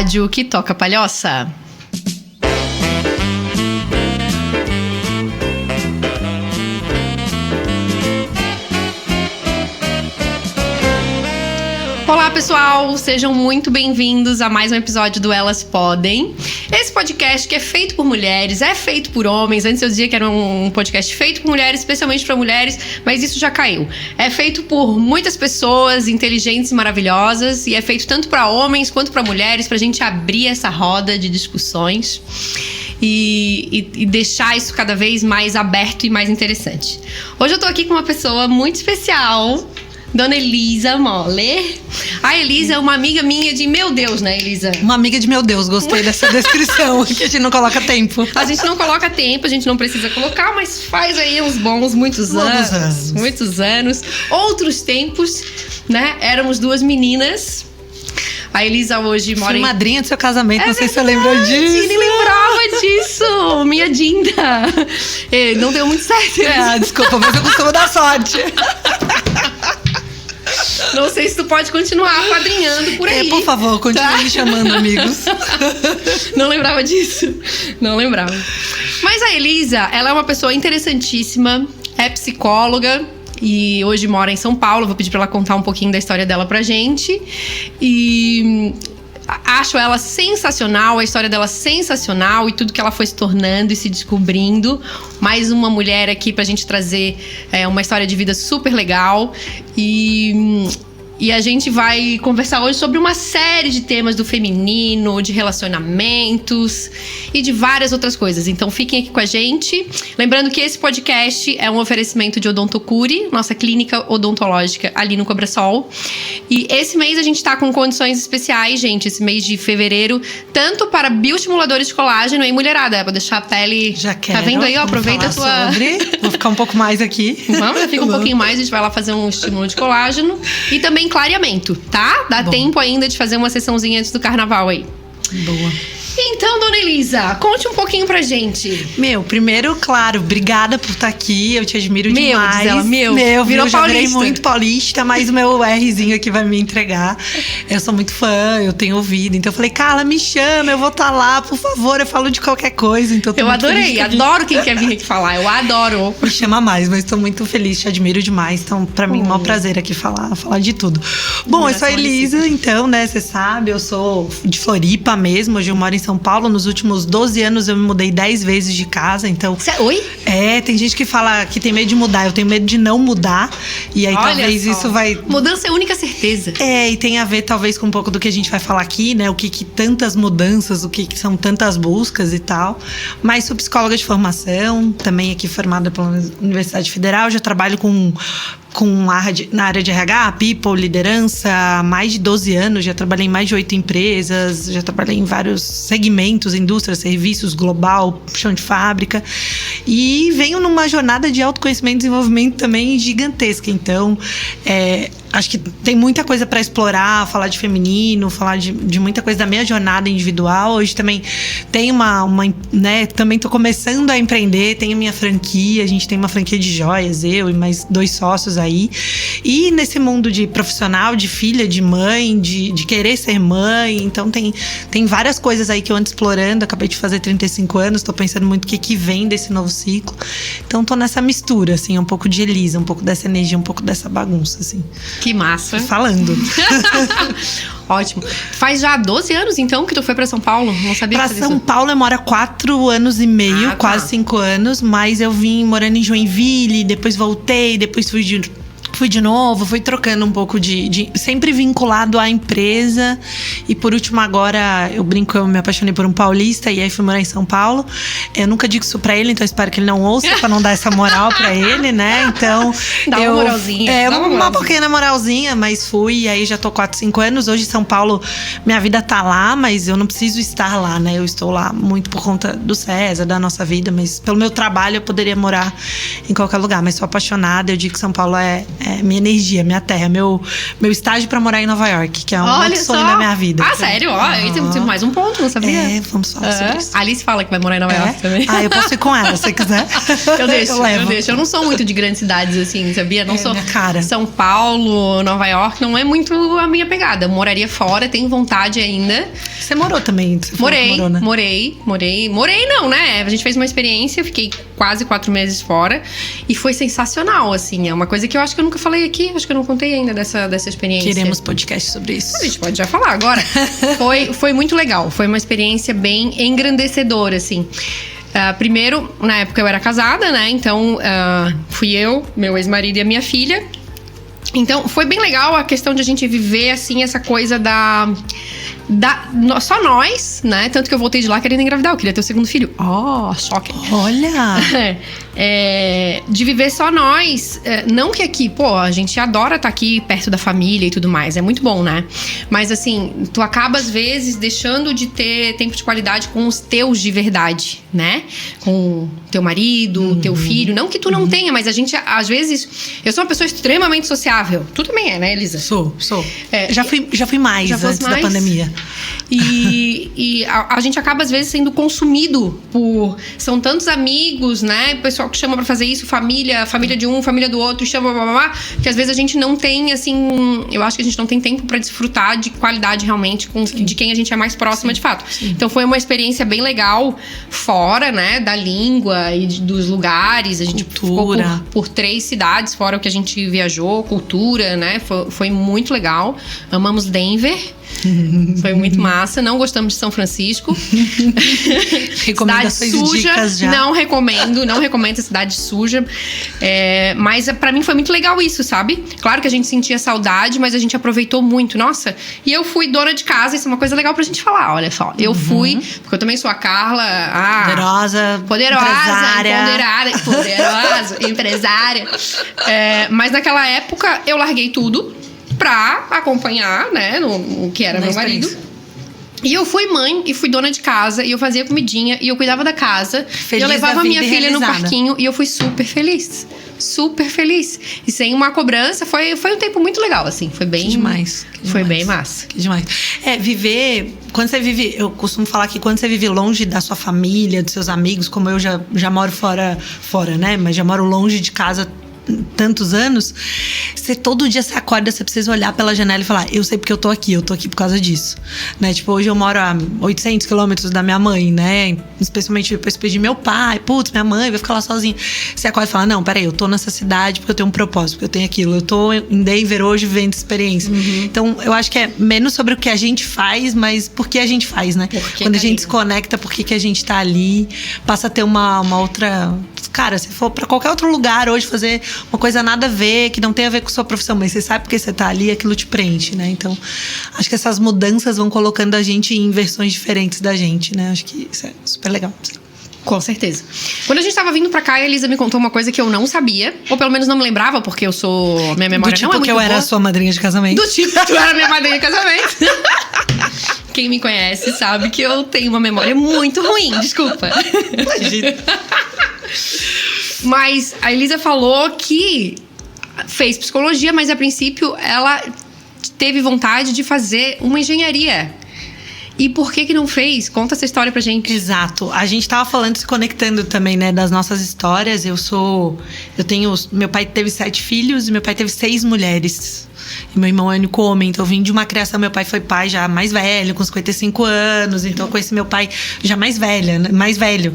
rádio que toca palhoça. Olá, pessoal! Sejam muito bem-vindos a mais um episódio do Elas Podem. Esse podcast que é feito por mulheres, é feito por homens. Antes eu dizia que era um podcast feito por mulheres, especialmente para mulheres, mas isso já caiu. É feito por muitas pessoas inteligentes e maravilhosas e é feito tanto para homens quanto para mulheres, pra gente abrir essa roda de discussões e deixar isso cada vez mais aberto e mais interessante. Hoje eu tô aqui com uma pessoa muito especial, Dona Elisa Moller. A Elisa é uma amiga minha de meu Deus, né, Elisa? Uma amiga de meu Deus, gostei dessa descrição, que a gente não coloca tempo. A gente não coloca tempo, a gente não precisa colocar, mas faz aí uns bons muitos anos. Muitos anos. Outros tempos, né? Éramos duas meninas. A Elisa hoje mora Fui madrinha do seu casamento, não sei se você lembrou disso. Nem lembrava disso, minha Dinda. Não deu muito certo. Desculpa, mas eu costumo dar sorte. Não sei se tu pode continuar padrinhando por aí. Por favor, continue me chamando, amigos. Não lembrava disso. Não lembrava. Mas a Elisa, ela é uma pessoa interessantíssima, é psicóloga e hoje mora em São Paulo. Vou pedir pra ela contar um pouquinho da história dela pra gente. E acho ela sensacional, a história dela sensacional e tudo que ela foi se tornando e se descobrindo. Mais uma mulher aqui pra gente trazer uma história de vida super legal. E a gente vai conversar hoje sobre uma série de temas do feminino, de relacionamentos e de várias outras coisas. Então fiquem aqui com a gente. Lembrando que esse podcast é um oferecimento de Odontocure, nossa clínica odontológica ali no Cobrasol. E esse mês a gente tá com condições especiais, gente. Esse mês de fevereiro, tanto para bioestimuladores de colágeno e mulherada. É pra deixar a pele... Já quero. Tá vendo aí? Ó, aproveita a tua... Vou ficar um pouco mais aqui. Vamos, fica um pouquinho mais. A gente vai lá fazer um estímulo de colágeno. E também clareamento, tá? Dá tempo ainda de fazer uma sessãozinha antes do carnaval aí. Boa. Então, Dona Elisa, conte um pouquinho pra gente. Primeiro, claro, obrigada por estar aqui. Eu te admiro demais. Diz ela, virou já virei muito paulista, mas o meu Rzinho aqui vai me entregar. Eu sou muito fã, eu tenho ouvido. Então eu falei, Carla, me chama, eu vou estar lá, por favor. Eu falo de qualquer coisa. Então eu adorei, adoro quem quer vir aqui falar. Eu adoro. Me chama mais, mas tô muito feliz, te admiro demais. Então, pra mim, é um maior prazer aqui falar de tudo. Bom, eu sou a Elisa, então, né, você sabe, eu sou de Floripa mesmo. Hoje eu moro em São Paulo. Nos últimos 12 anos eu me mudei 10 vezes de casa, então... Oi? Tem gente que fala que tem medo de mudar. Eu tenho medo de não mudar. E aí talvez isso vai... Mudança é a única certeza. E tem a ver talvez com um pouco do que a gente vai falar aqui, né? O que tantas mudanças, o que são tantas buscas e tal. Mas sou psicóloga de formação, também aqui formada pela Universidade Federal. Já trabalho na área de RH, people, liderança, há mais de 12 anos. Já trabalhei em mais de 8 empresas, já trabalhei em vários segmentos, indústria, serviços, global, chão de fábrica. E venho numa jornada de autoconhecimento e desenvolvimento também gigantesca. Então, acho que tem muita coisa para explorar, falar de feminino, falar de muita coisa da minha jornada individual. Hoje também tem né, também tô começando a empreender, tenho minha franquia, a gente tem uma franquia de joias, eu e mais 2 sócios aí. E nesse mundo de profissional, de filha, de mãe, de querer ser mãe, então tem várias coisas aí que eu ando explorando. Acabei de fazer 35 anos, tô pensando muito o que vem desse novo ciclo. Então tô nessa mistura, assim, um pouco de Elisa, um pouco dessa energia, um pouco dessa bagunça, assim. Que massa. Falando. Ótimo. Faz já 12 anos, então, que tu foi pra São Paulo? Não sabia pra São Paulo eu moro há 4 anos e meio, quase 5 anos. Mas eu vim morando em Joinville, depois voltei, depois fui de novo, fui trocando um pouco sempre vinculado à empresa. E por último agora, eu brinco, eu me apaixonei por um paulista e aí fui morar em São Paulo. Eu nunca digo isso pra ele, então eu espero que ele não ouça, pra não dar essa moral pra ele, né? Então dá uma moralzinha. Uma pequena moralzinha, mas fui. E aí já tô 4, 5 anos. Hoje em São Paulo, minha vida tá lá, mas eu não preciso estar lá, né? Eu estou lá muito por conta do César, da nossa vida. Mas pelo meu trabalho eu poderia morar em qualquer lugar. Mas sou apaixonada, eu digo que São Paulo é minha energia, minha terra, meu estágio pra morar em Nova York, que é um outro sonho da minha vida. Ah, sério? Ó, aí tem mais um ponto, não sabia? Vamos falar sobre isso. A Alice fala que vai morar em Nova York também. Eu posso ir com ela, se você quiser. Eu deixo. Eu não sou muito de grandes cidades, assim, sabia? Não sou. Minha cara. São Paulo, Nova York, não é muito a minha pegada. Eu moraria fora, tenho vontade ainda. Você morou também? Você morou, né? Morei não, né? A gente fez uma experiência, fiquei quase 4 meses fora. E foi sensacional, assim. É uma coisa que eu acho que eu nunca falei aqui. Acho que eu não contei ainda dessa experiência. Queremos podcast sobre isso. A gente pode já falar agora. Foi muito legal. Foi uma experiência bem engrandecedora, assim. Primeiro, na época eu era casada, né? Então, fui eu, meu ex-marido e a minha filha. Então, foi bem legal a questão de a gente viver, assim, essa coisa só nós, né? Tanto que eu voltei de lá querendo engravidar. Eu queria ter o segundo filho. Choque. Olha! De viver só nós. Não que aqui, a gente adora estar aqui perto da família e tudo mais. É muito bom, né? Mas assim, tu acaba às vezes deixando de ter tempo de qualidade com os teus de verdade, né? Com teu marido, teu filho. Não que tu não tenha, mas a gente, às vezes... Eu sou uma pessoa extremamente sociável. Tu também é, né, Elisa? Sou. Já fui mais antes da pandemia. E a gente acaba, às vezes, sendo consumido por... São tantos amigos, né? Pessoal que chama pra fazer isso, família de um, família do outro, chama, blá, blá, blá, que às vezes a gente não tem, assim... Eu acho que a gente não tem tempo pra desfrutar de qualidade, realmente, de quem a gente é mais próxima, de fato. Sim. Então, foi uma experiência bem legal, fora, né? Da língua e dos lugares. A gente ficou por 3 cidades, fora o que a gente viajou, cultura, né? Foi muito legal. Amamos Denver. Foi muito massa. Não gostamos de São Francisco. Recomendações cidade suja. Dicas já. Não recomendo a cidade suja. Mas pra mim foi muito legal isso, sabe? Claro que a gente sentia saudade, mas a gente aproveitou muito. Nossa, e eu fui dona de casa. Isso é uma coisa legal pra gente falar. Olha só, eu fui, porque eu também sou a Carla. Poderosa, empresária. Mas naquela época eu larguei tudo pra acompanhar, né, no que era meu marido. E eu fui mãe e fui dona de casa. E eu fazia comidinha e eu cuidava da casa. E eu levava a minha filha no parquinho. E eu fui super feliz. Super feliz. E sem uma cobrança, foi um tempo muito legal, assim. Foi bem... Que demais. Foi bem massa. Que demais. Viver... Quando você vive... Eu costumo falar que quando você vive longe da sua família, dos seus amigos, como eu já moro fora, né? Mas já moro longe de casa tantos anos, todo dia você acorda, você precisa olhar pela janela e falar, eu sei porque eu tô aqui por causa disso, né? Tipo, hoje eu moro a 800 quilômetros da minha mãe, né? Especialmente depois de meu pai, minha mãe vai ficar lá sozinha. Você acorda e fala, não, peraí, eu tô nessa cidade porque eu tenho um propósito, porque eu tenho aquilo. Eu tô em Denver hoje vivendo experiência. Então, eu acho que é menos sobre o que a gente faz, mas por que a gente faz, né? Quando a gente se conecta, por que a gente tá ali, passa a ter uma outra... Cara, se for pra qualquer outro lugar hoje fazer uma coisa nada a ver, que não tem a ver com sua profissão, mas você sabe porque você tá ali, aquilo te preenche, né? Então, acho que essas mudanças vão colocando a gente em versões diferentes da gente, né? Acho que isso é super legal. Com certeza. Quando a gente tava vindo pra cá, a Elisa me contou uma coisa que eu não sabia, ou pelo menos não me lembrava, porque eu sou... Minha memória não é muito boa. Do tipo que eu era a sua madrinha de casamento. Do tipo que tu era minha madrinha de casamento. Quem me conhece sabe que eu tenho uma memória muito ruim, desculpa. Imagina. Mas a Elisa falou que fez psicologia, mas a princípio ela teve vontade de fazer uma engenharia. E por que não fez? Conta essa história pra gente. Exato. A gente tava falando, se conectando também, né, das nossas histórias. Meu pai teve 7 filhos e meu pai teve 6 mulheres. E meu irmão é o único homem, então eu vim de uma criação. Meu pai foi pai já mais velho, com 55 anos. Então eu conheci meu pai já mais velho.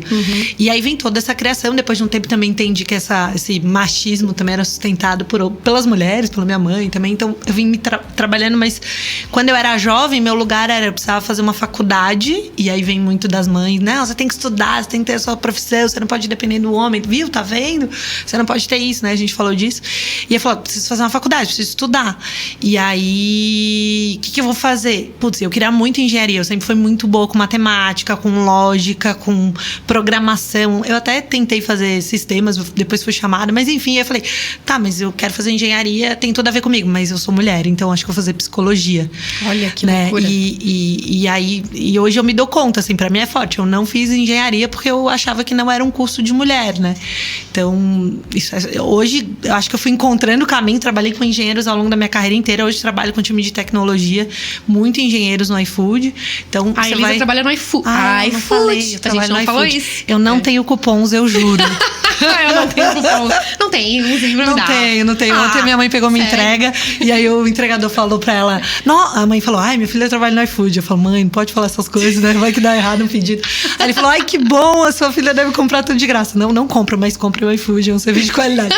E aí vem toda essa criação. Depois de um tempo também entendi que esse machismo também era sustentado pelas mulheres, pela minha mãe também. Então eu vim trabalhando, mas quando eu era jovem, meu lugar eu precisava fazer uma faculdade. E aí vem muito das mães, não, você tem que estudar, você tem que ter a sua profissão, você não pode depender do homem, viu? Tá vendo? Você não pode ter isso, né? A gente falou disso. E eu falei, preciso fazer uma faculdade, preciso estudar. E aí, o que eu vou fazer? Putz, eu queria muito engenharia. Eu sempre fui muito boa com matemática, com lógica, com programação. Eu até tentei fazer sistemas, depois fui chamada. Mas enfim, eu falei, tá, mas eu quero fazer engenharia, tem tudo a ver comigo. Mas eu sou mulher, então acho que eu vou fazer psicologia. Olha que né? loucura. E hoje eu me dou conta, assim, pra mim é forte. Eu não fiz engenharia porque eu achava que não era um curso de mulher, né? Então, hoje eu acho que eu fui encontrando o caminho, trabalhei com engenheiros ao longo da minha carreira inteira. Hoje trabalho com um time de tecnologia, muito engenheiros no iFood. Então, A Elisa trabalha no iFood. Eu não falei, eu A gente não falou iFood. isso. Eu não tenho cupons, eu juro. Eu não tenho cupom. Não tem, Não tenho. Ontem minha mãe pegou minha entrega e aí o entregador falou pra ela. A mãe falou, minha filha trabalha no iFood. Eu falo, mãe, não pode falar essas coisas, né? Vai que dá errado um pedido. Aí ele falou, que bom, a sua filha deve comprar tudo de graça. Não compra, mas compre o iFood, é um serviço de qualidade.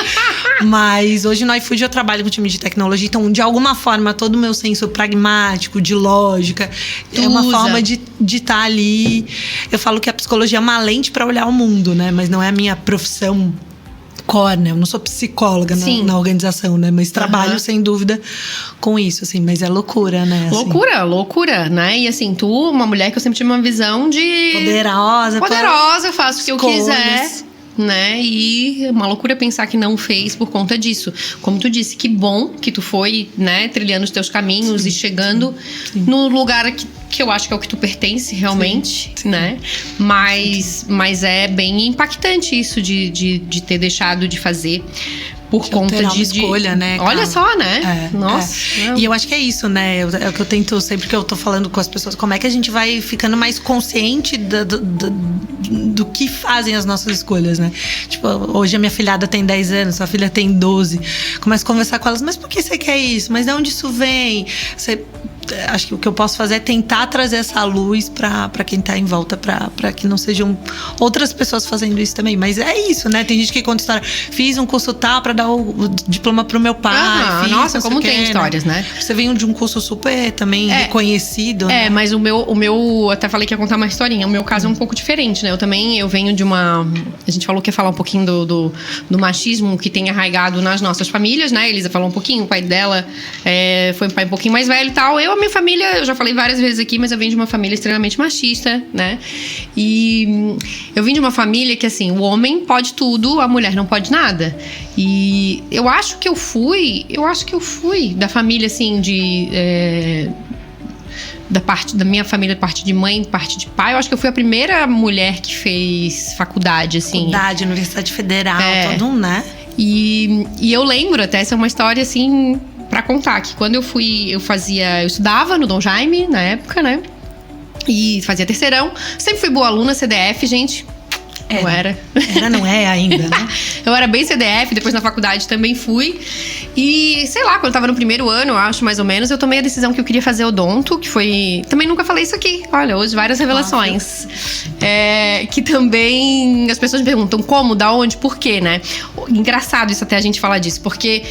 Mas hoje no iFood eu trabalho com time de tecnologia, então de alguma forma todo o meu senso pragmático, de lógica, é uma forma de estar ali. Eu falo que a psicologia é uma lente pra olhar o mundo, né? Mas não é a minha profissão core, né? Eu não sou psicóloga na organização, né? Mas trabalho, sem dúvida, com isso, assim. Mas é loucura, né? Assim. Loucura, né? E assim, tu, uma mulher que eu sempre tive uma visão de... Poderosa, faço o que eu quiser, né? E é uma loucura pensar que não fez por conta disso. Como tu disse, que bom que tu foi, né? Trilhando os teus caminhos e chegando no lugar que eu acho que é o que tu pertence realmente, né? Mas é bem impactante isso de ter deixado de fazer por conta de escolha, né? Olha só, né? Nossa. E eu acho que é isso, né? É o que eu tento sempre que eu tô falando com as pessoas, como é que a gente vai ficando mais consciente do que fazem as nossas escolhas, né? Tipo, hoje a minha filhada tem 10 anos, sua filha tem 12. Começo a conversar com elas, mas por que você quer isso? Mas de onde isso vem? Acho que o que eu posso fazer é tentar trazer essa luz pra quem tá em volta, pra que não sejam outras pessoas fazendo isso também. Mas é isso, né? Tem gente que conta história. Fiz um curso tal pra dar o diploma pro meu pai. Nossa, como tem histórias, né? Você veio de um curso super também reconhecido, né? Mas o meu, até falei que ia contar uma historinha. O meu caso é um pouco diferente, né? Eu venho de uma... A gente falou que ia falar um pouquinho do machismo que tem arraigado nas nossas famílias, né? A Elisa falou um pouquinho, o pai dela foi um pai um pouquinho mais velho e tal. A minha família, eu já falei várias vezes aqui, mas eu venho de uma família extremamente machista, né? E eu vim de uma família que, assim, o homem pode tudo, a mulher não pode nada. E eu acho que eu fui da família, assim, da minha família, parte de mãe, parte de pai. Eu acho que eu fui a primeira mulher que fez faculdade, assim. Faculdade, Universidade Federal, todo um, né? E eu lembro até, essa é uma história, assim... Pra contar que quando eu estudava no Dom Jaime, na época, né? E fazia terceirão. Sempre fui boa aluna, CDF, gente. Eu era. Não é ainda, né? Eu era bem CDF, depois na faculdade também fui. E, sei lá, quando eu tava no primeiro ano, eu acho, mais ou menos, eu tomei a decisão que eu queria fazer odonto, que foi... Também nunca falei isso aqui. Olha, hoje várias revelações. Que também as pessoas me perguntam como, da onde, por quê, né? Engraçado isso até a gente falar disso, porque...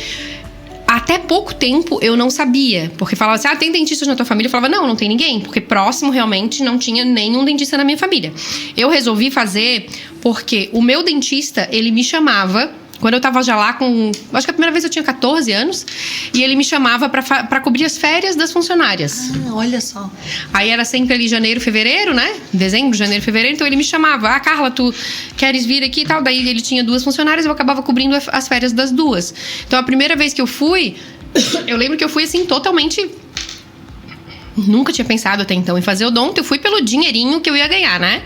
Até pouco tempo eu não sabia. Porque falava assim, tem dentistas na tua família? Eu falava, não tem ninguém. Porque próximo realmente não tinha nenhum dentista na minha família. Eu resolvi fazer porque o meu dentista, ele me chamava... Quando eu tava já lá com... Acho que a primeira vez eu tinha 14 anos. E ele me chamava pra cobrir as férias das funcionárias. Olha só. Aí era sempre ali janeiro, fevereiro, né? Dezembro, janeiro, fevereiro. Então ele me chamava. Carla, tu queres vir aqui e tal? Daí ele tinha 2 funcionárias. Eu acabava cobrindo as férias das 2. Então a primeira vez que eu fui... Eu lembro que eu fui assim, totalmente... Nunca tinha pensado até então em fazer odonto. Eu fui pelo dinheirinho que eu ia ganhar, né?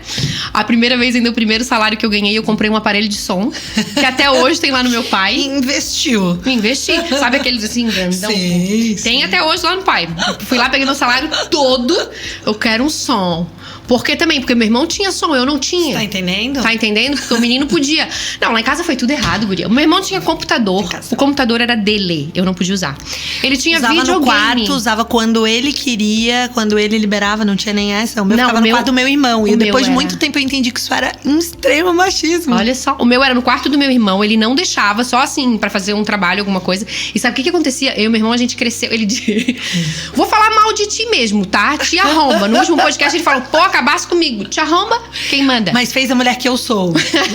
A primeira vez, ainda o primeiro salário que eu ganhei, eu comprei um aparelho de som. Que até hoje tem lá no meu pai. Investiu. Investi. Sabe aqueles assim, grandão? Sim. Tem até hoje lá no pai. Fui lá, peguei meu salário todo. Eu quero um som. Porque meu irmão tinha som, eu não tinha. Tá entendendo? Tá entendendo? Porque o menino podia. Não, lá em casa foi tudo errado, guria. O meu irmão tinha computador. O computador era dele, eu não podia usar. Ele tinha videogame. Usava no quarto, usava quando ele queria, quando ele liberava, não tinha nem essa. O meu ficava no quarto do meu irmão. E depois de muito tempo eu entendi que isso era um extremo machismo. Olha só, o meu era no quarto do meu irmão, ele não deixava, só assim, pra fazer um trabalho, alguma coisa. E sabe o que acontecia? Eu e meu irmão, a gente cresceu, ele dizia... Vou falar mal de ti mesmo, tá? Te arromba. No último podcast ele falou, pô, acabasse comigo. Te arromba, quem manda? Mas fez a mulher que eu sou.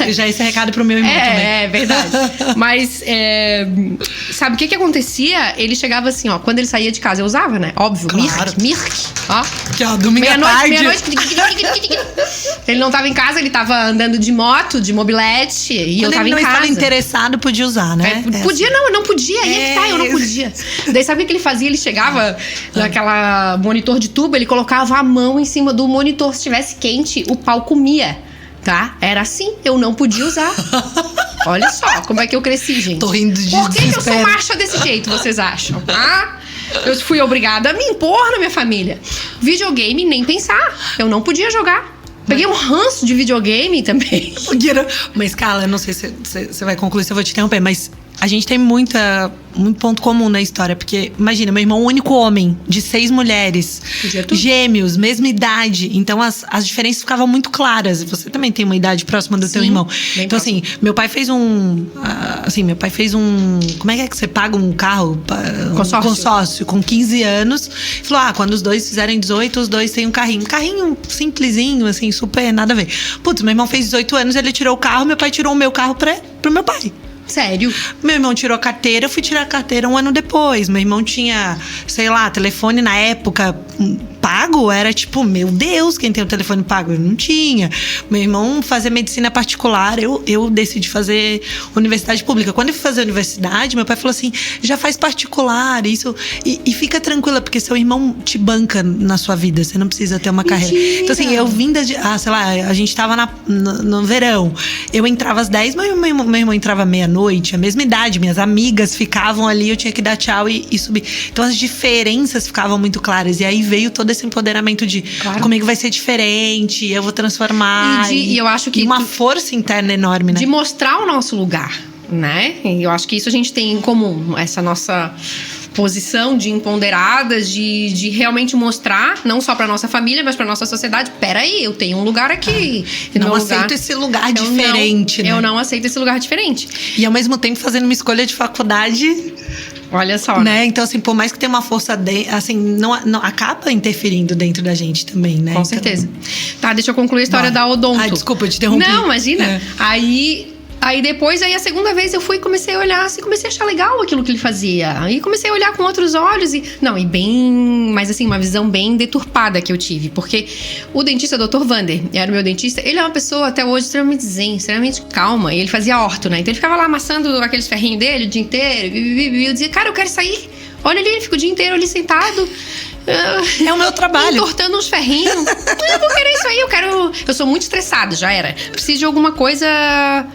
Já esse recado pro meu irmão também. É verdade. Mas, sabe o que acontecia? Ele chegava assim, ó. Quando ele saía de casa, eu usava, né? Óbvio. Claro. Mirk. Ó. Que ó, domingo à tarde. Meia-noite. Ele não tava em casa, ele tava andando de moto, de mobilete. E eu tava em casa. Quando ele não estava interessado, podia usar, né? Podia, não, eu não podia. Aí é que tá, eu não podia. Daí sabe o que ele fazia? Ele chegava naquela monitor de tubo, ele colocava a mão em cima do monitor. Se estivesse quente, o pau comia, tá? Era assim, eu não podia usar. Olha só como é que eu cresci, gente. Tô rindo de Por que eu sou desespero. macha desse jeito, vocês acham? Eu fui obrigada a me impor na minha família. Videogame, nem pensar. Eu não podia jogar. Peguei um ranço de videogame também. Mas, Carla, eu não sei se você vai concluir, se eu vou te interromper, mas a gente tem muito ponto comum na história. Porque, imagina, meu irmão, único homem, de 6 mulheres, gêmeos, mesma idade. Então, as diferenças ficavam muito claras. Você também tem uma idade próxima do teu irmão. Então, assim, meu pai fez um... Como é que você paga um carro? Consórcio com 15 anos. Falou, quando os dois fizerem 18, os dois têm um carrinho. Um carrinho simplesinho, assim, super nada a ver. Putz, meu irmão fez 18 anos, ele tirou o carro, meu pai tirou o meu carro pro meu pai. Sério? Meu irmão tirou a carteira, eu fui tirar a carteira 1 ano depois. Meu irmão tinha, sei lá, telefone na época pago, era tipo, meu Deus, quem tem o telefone pago? Eu não tinha. Meu irmão fazia medicina particular, eu decidi fazer universidade pública. Quando eu fui fazer universidade, meu pai falou assim, já faz particular, isso, e fica tranquila, porque seu irmão te banca na sua vida, você não precisa ter uma carreira. Então assim, eu vinda de, sei lá, a gente tava no verão, eu entrava às 10, meu irmão entrava meia-noite, a mesma idade, minhas amigas ficavam ali, eu tinha que dar tchau e subir. Então as diferenças ficavam muito claras, e aí veio todo esse empoderamento de comigo vai ser diferente, eu vou transformar. E eu acho que uma força interna enorme, né? De mostrar o nosso lugar, né? E eu acho que isso a gente tem em comum, essa nossa posição de empoderadas, de realmente mostrar, não só pra nossa família, mas pra nossa sociedade. Peraí, eu tenho um lugar aqui. Não aceito esse lugar diferente, né? Eu não aceito esse lugar diferente. E ao mesmo tempo fazendo uma escolha de faculdade. Olha só, né? Então, assim, por mais que tenha uma força, assim, não acaba interferindo dentro da gente também, né? Com certeza. Tá, deixa eu concluir a história da odonto. Desculpa, eu te interrompi. Não, imagina. Aí depois, a segunda vez eu fui e comecei a olhar, assim, comecei a achar legal aquilo que ele fazia. Aí comecei a olhar com outros olhos mas assim, uma visão bem deturpada que eu tive. Porque o dentista, Dr. Vander, era o meu dentista, ele é uma pessoa até hoje extremamente zen, extremamente calma. E ele fazia orto, né? Então ele ficava lá amassando aqueles ferrinhos dele o dia inteiro. E eu dizia, cara, eu quero sair. Olha ali, ele fica o dia inteiro ali sentado. É o meu trabalho. Entortando uns ferrinhos. Eu vou querer isso aí, eu sou muito estressada, já era. Preciso de alguma coisa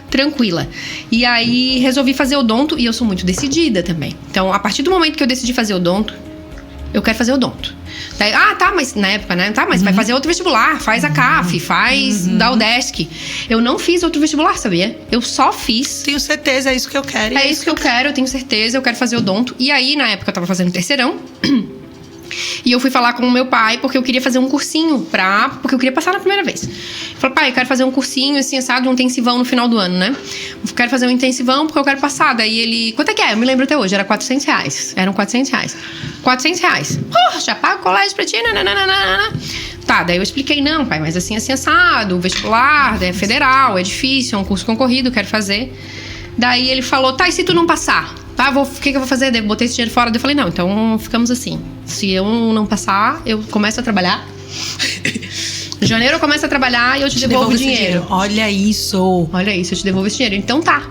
tranquila. E aí resolvi fazer odonto e eu sou muito decidida também. Então, a partir do momento que eu decidi fazer odonto, eu quero fazer odonto. Daí, mas na época, né? Tá, mas vai fazer outro vestibular, faz a CAF, faz da UDESC. Eu não fiz outro vestibular, sabia? Eu só fiz. Tenho certeza, é isso que eu quero. É isso que eu quero, eu tenho certeza, eu quero fazer odonto. E aí, na época, eu tava fazendo terceirão. E eu fui falar com o meu pai, porque eu queria fazer um cursinho porque eu queria passar na primeira vez. Eu falei, pai, eu quero fazer um cursinho, assim, assado, um intensivão no final do ano, né? Eu quero fazer um intensivão porque eu quero passar. Daí ele, quanto é que é? Eu me lembro até hoje, era R$400. Eram R$400. R$400. Já pago o colégio pra ti, nananana. Tá, daí eu expliquei, não, pai, mas assim, assado, vestibular, é federal, é difícil, é um curso concorrido, eu quero fazer. Daí ele falou, tá, e se tu não passar? Tá, o que eu vou fazer? Daí eu botei esse dinheiro fora. Daí eu falei, não, então ficamos assim. Se eu não passar, eu começo a trabalhar. Em janeiro eu começo a trabalhar e eu te devolvo o dinheiro. Olha isso. Olha isso, eu te devolvo esse dinheiro. Então tá.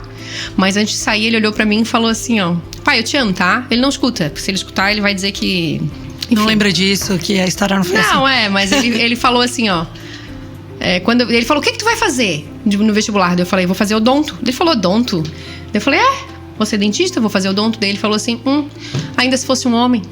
Mas antes de sair, ele olhou pra mim e falou assim, ó. Pai, eu te amo, tá? Ele não escuta. Porque se ele escutar, ele vai dizer que... Enfim. Não lembra disso, que a história não foi assim. Não, mas ele falou assim, ó. Quando ele falou, o que tu vai fazer no vestibular? Daí eu falei, vou fazer odonto. Ele falou, odonto? Daí eu falei, você é dentista? Vou fazer odonto. Daí ele falou assim, ainda se fosse um homem.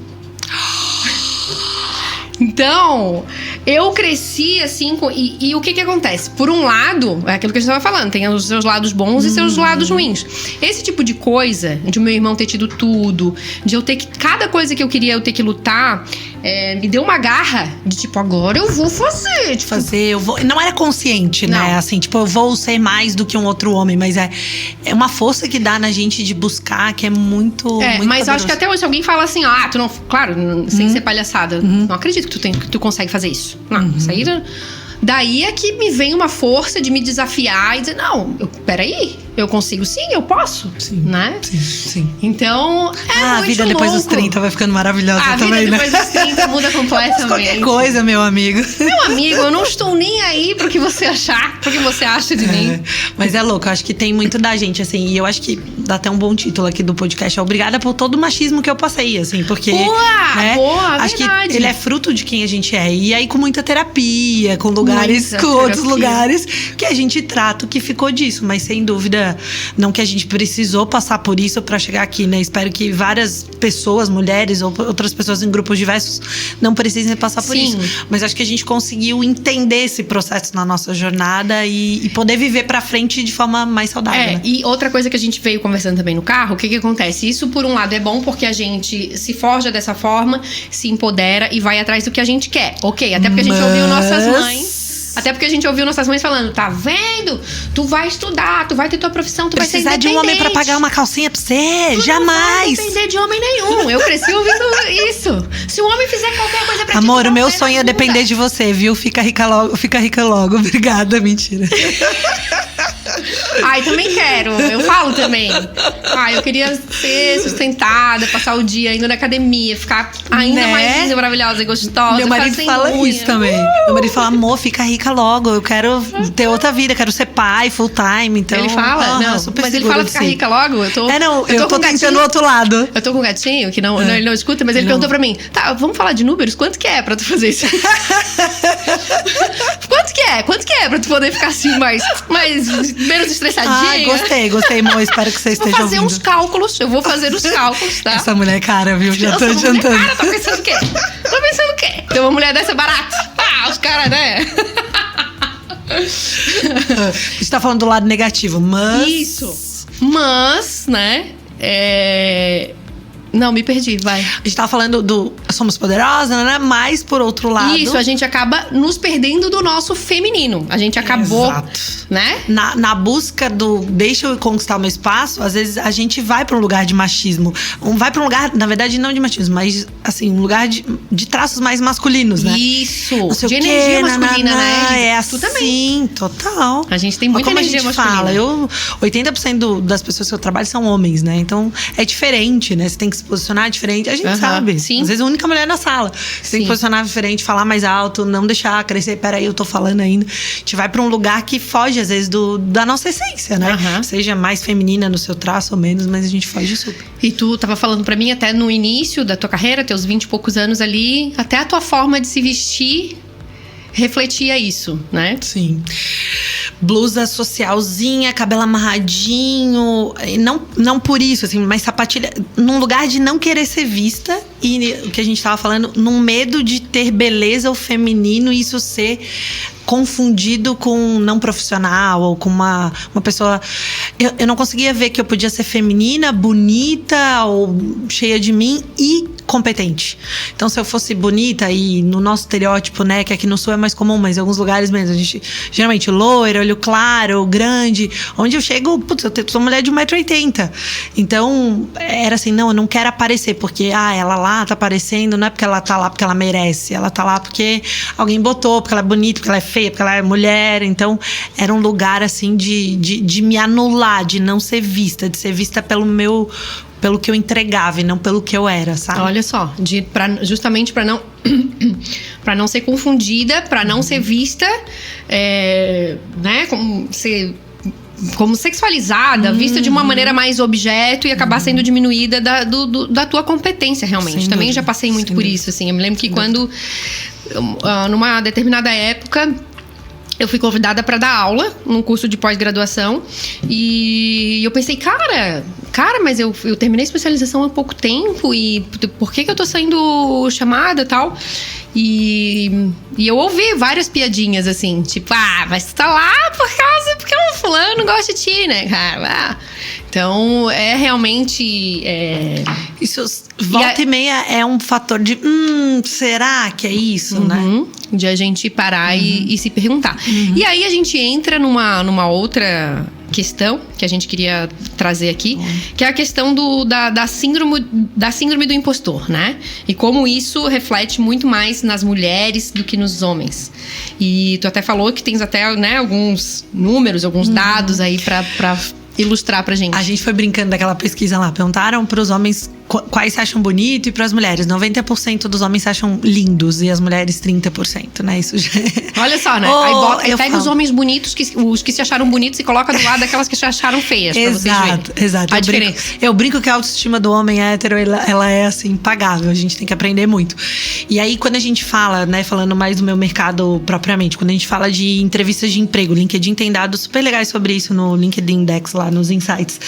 Então, eu cresci assim, e o que acontece? Por um lado, é aquilo que a gente estava falando, tem os seus lados bons e seus lados ruins. Esse tipo de coisa, de o meu irmão ter tido tudo, de eu ter que, cada coisa que eu queria eu ter que lutar, me deu uma garra de tipo, agora eu vou fazer. Tipo, eu vou. Não era consciente, não. Né? Assim, tipo, eu vou ser mais do que um outro homem, mas é uma força que dá na gente de buscar, que é muito. Muito mas poderoso. Eu acho que até hoje alguém fala assim, tu não. Claro, sem ser palhaçada. Não acredito que tu consegue fazer isso. Não, isso aí daí é que me vem uma força de me desafiar e dizer, não, peraí, eu consigo sim, eu posso, né? Sim. Então, a vida depois dos 30 vai ficando maravilhosa também, né? A vida depois dos 30 muda completamente. Qualquer coisa, meu amigo. Meu amigo, eu não estou nem aí pro que você achar, pro que você acha de mim. Mas é louco, eu acho que tem muito da gente, assim, e eu acho que dá até um bom título aqui do podcast. Obrigada por todo o machismo que eu passei, assim, porque. Boa! Né, boa, acho verdade. que ele é fruto de quem a gente é. E aí, com muita terapia, com lugares, com outros lugares que a gente trata o que ficou disso. Mas sem dúvida, não que a gente precisou passar por isso pra chegar aqui, né? Espero que várias pessoas, mulheres ou outras pessoas em grupos diversos, não precisem passar por isso. Mas acho que a gente conseguiu entender esse processo na nossa jornada e poder viver pra frente de forma mais saudável. Né? E outra coisa que a gente veio conversando também no carro, o que acontece? Isso, por um lado, é bom porque a gente se forja dessa forma, se empodera e vai atrás do que a gente quer. Ok, até porque a gente ouviu nossas mães. Até porque a gente ouviu nossas mães falando, tá vendo? Tu vai estudar, tu vai ter tua profissão, tu vai ser independente. Precisar de um homem pra pagar uma calcinha pra você? Tu jamais! Não vai depender de homem nenhum. Eu cresci ouvindo isso. Se o homem fizer qualquer coisa pra ti, amor, o meu sonho é depender de você, viu? Fica rica logo. Obrigada, mentira. Ai, também quero. Eu falo também. Ai, eu queria ser sustentada, passar o dia indo na academia, ficar ainda mais linda, maravilhosa e gostosa. Meu marido fala isso também. Meu marido fala, amor, fica rica logo. Eu quero ter outra vida, quero ser pai, full time. Então, ele fala? Não, mas ele fala ficar rica logo? Eu tô tentando o outro lado. Eu tô com um gatinho, que ele não escuta, mas ele perguntou pra mim, tá, vamos falar de números? Quanto que é pra tu fazer isso? Quanto que é pra tu poder ficar assim, mais menos estressadinha? Ai, gostei, amor. Espero que você esteja ouvindo. Eu vou fazer os cálculos, tá? Essa mulher é cara, viu? Já tô adiantando. Cara, tá pensando o quê? Tem uma mulher dessa barata? Os caras, né? A gente tá falando do lado negativo, mas... Isso. Mas, né? Não, me perdi, vai. A gente tava falando do somos poderosas, né? Mas, por outro lado... Isso, a gente acaba nos perdendo do nosso feminino. A gente acabou, né? Na busca do deixa eu conquistar o meu espaço, às vezes a gente vai pra um lugar de machismo. Vai pra um lugar, na verdade, não de machismo, mas, assim, um lugar de traços mais masculinos, né? Isso, de energia masculina, né? É assim, também. Total. A gente tem muita energia masculina. 80% das pessoas que eu trabalho são homens, né? Então, é diferente, né? Você tem que se posicionar diferente, a gente sabe. Sim. Às vezes a única mulher na sala. Você tem que posicionar diferente, falar mais alto, não deixar crescer. Peraí, eu tô falando ainda. A gente vai pra um lugar que foge, às vezes, da nossa essência, né? Seja mais feminina no seu traço ou menos, mas a gente foge super. E tu tava falando pra mim até no início da tua carreira, teus 20 e poucos anos ali, até a tua forma de se vestir refletia isso, né? Sim. Blusa socialzinha, cabelo amarradinho. Não por isso, assim, mas sapatilha. Num lugar de não querer ser vista. E o que a gente tava falando, num medo de ter beleza ou feminino e isso ser confundido com não profissional ou com uma pessoa... Eu não conseguia ver que eu podia ser feminina, bonita ou cheia de mim e competente. Então, se eu fosse bonita e no nosso estereótipo, né, que aqui no Sul é mais comum, mas em alguns lugares mesmo, a gente geralmente loira, olho claro, grande, onde eu chego, putz, eu sou mulher de 1,80 m. Então, era assim, não, eu não quero aparecer, porque, ela lá tá aparecendo, não é porque ela tá lá porque ela merece, ela tá lá porque alguém botou, porque ela é bonita, porque ela é feia, porque ela é mulher. Então, era um lugar, assim, de me anular, de não ser vista, de ser vista pelo que eu entregava e não pelo que eu era, sabe? Olha só, justamente para não para não ser confundida, para não ser vista, né, como sexualizada, vista de uma maneira mais objeto e acabar sendo diminuída da tua competência, realmente. Também já passei muito por isso, assim. Eu me lembro que quando, numa determinada época, eu fui convidada para dar aula num curso de pós-graduação e eu pensei, cara, mas eu terminei a especialização há pouco tempo e por que eu tô sendo chamada e tal? E eu ouvi várias piadinhas assim, tipo, mas tu tá lá porque um fulano gosta de ti, né, cara? Então, realmente... Isso, volta e meia é um fator de... será que é isso, né? De a gente parar e se perguntar. E aí, a gente entra numa outra questão que a gente queria trazer aqui, que é a questão da síndrome do impostor, né? E como isso reflete muito mais nas mulheres do que nos homens. E tu até falou que tens até, né, alguns números, alguns dados aí pra ilustrar pra gente. A gente foi brincando daquela pesquisa lá. Perguntaram pros homens quais se acham bonito e pras mulheres. 90% dos homens se acham lindos e as mulheres 30%, né? Isso já é... Olha só, né? Aí pega os homens bonitos, os que se acharam bonitos e coloca do lado daquelas que se acharam feias, pra vocês verem. Exato. Eu brinco que a autoestima do homem hétero, ela é assim, impagável. A gente tem que aprender muito. E aí, quando a gente fala, né, falando mais do meu mercado propriamente, quando a gente fala de entrevistas de emprego, o LinkedIn tem dados super legais sobre isso no LinkedIn Index, lá nos Insights.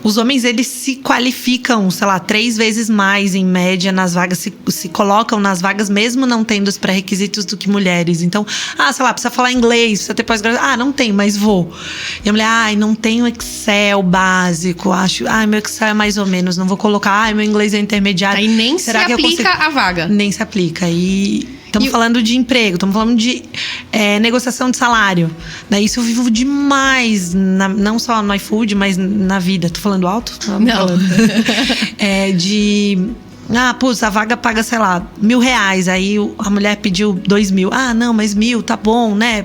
Os homens, eles se qualificam, sei lá, 3 vezes mais em média nas vagas, se colocam nas vagas mesmo não tendo os pré-requisitos do que mulheres. Então, sei lá, precisa falar inglês, precisa ter pós-graduação. Não tem, mas vou. E a mulher, não tenho Excel básico, meu Excel é mais ou menos, não vou colocar, meu inglês é intermediário. Aí nem se aplica a vaga. Nem se aplica. Estamos falando de emprego, estamos falando de negociação de salário. Isso eu vivo demais, não só no iFood, mas na vida. Tô falando alto? Não. A vaga paga, sei lá, R$1.000. Aí a mulher pediu 2.000. Não, mas 1.000, tá bom, né?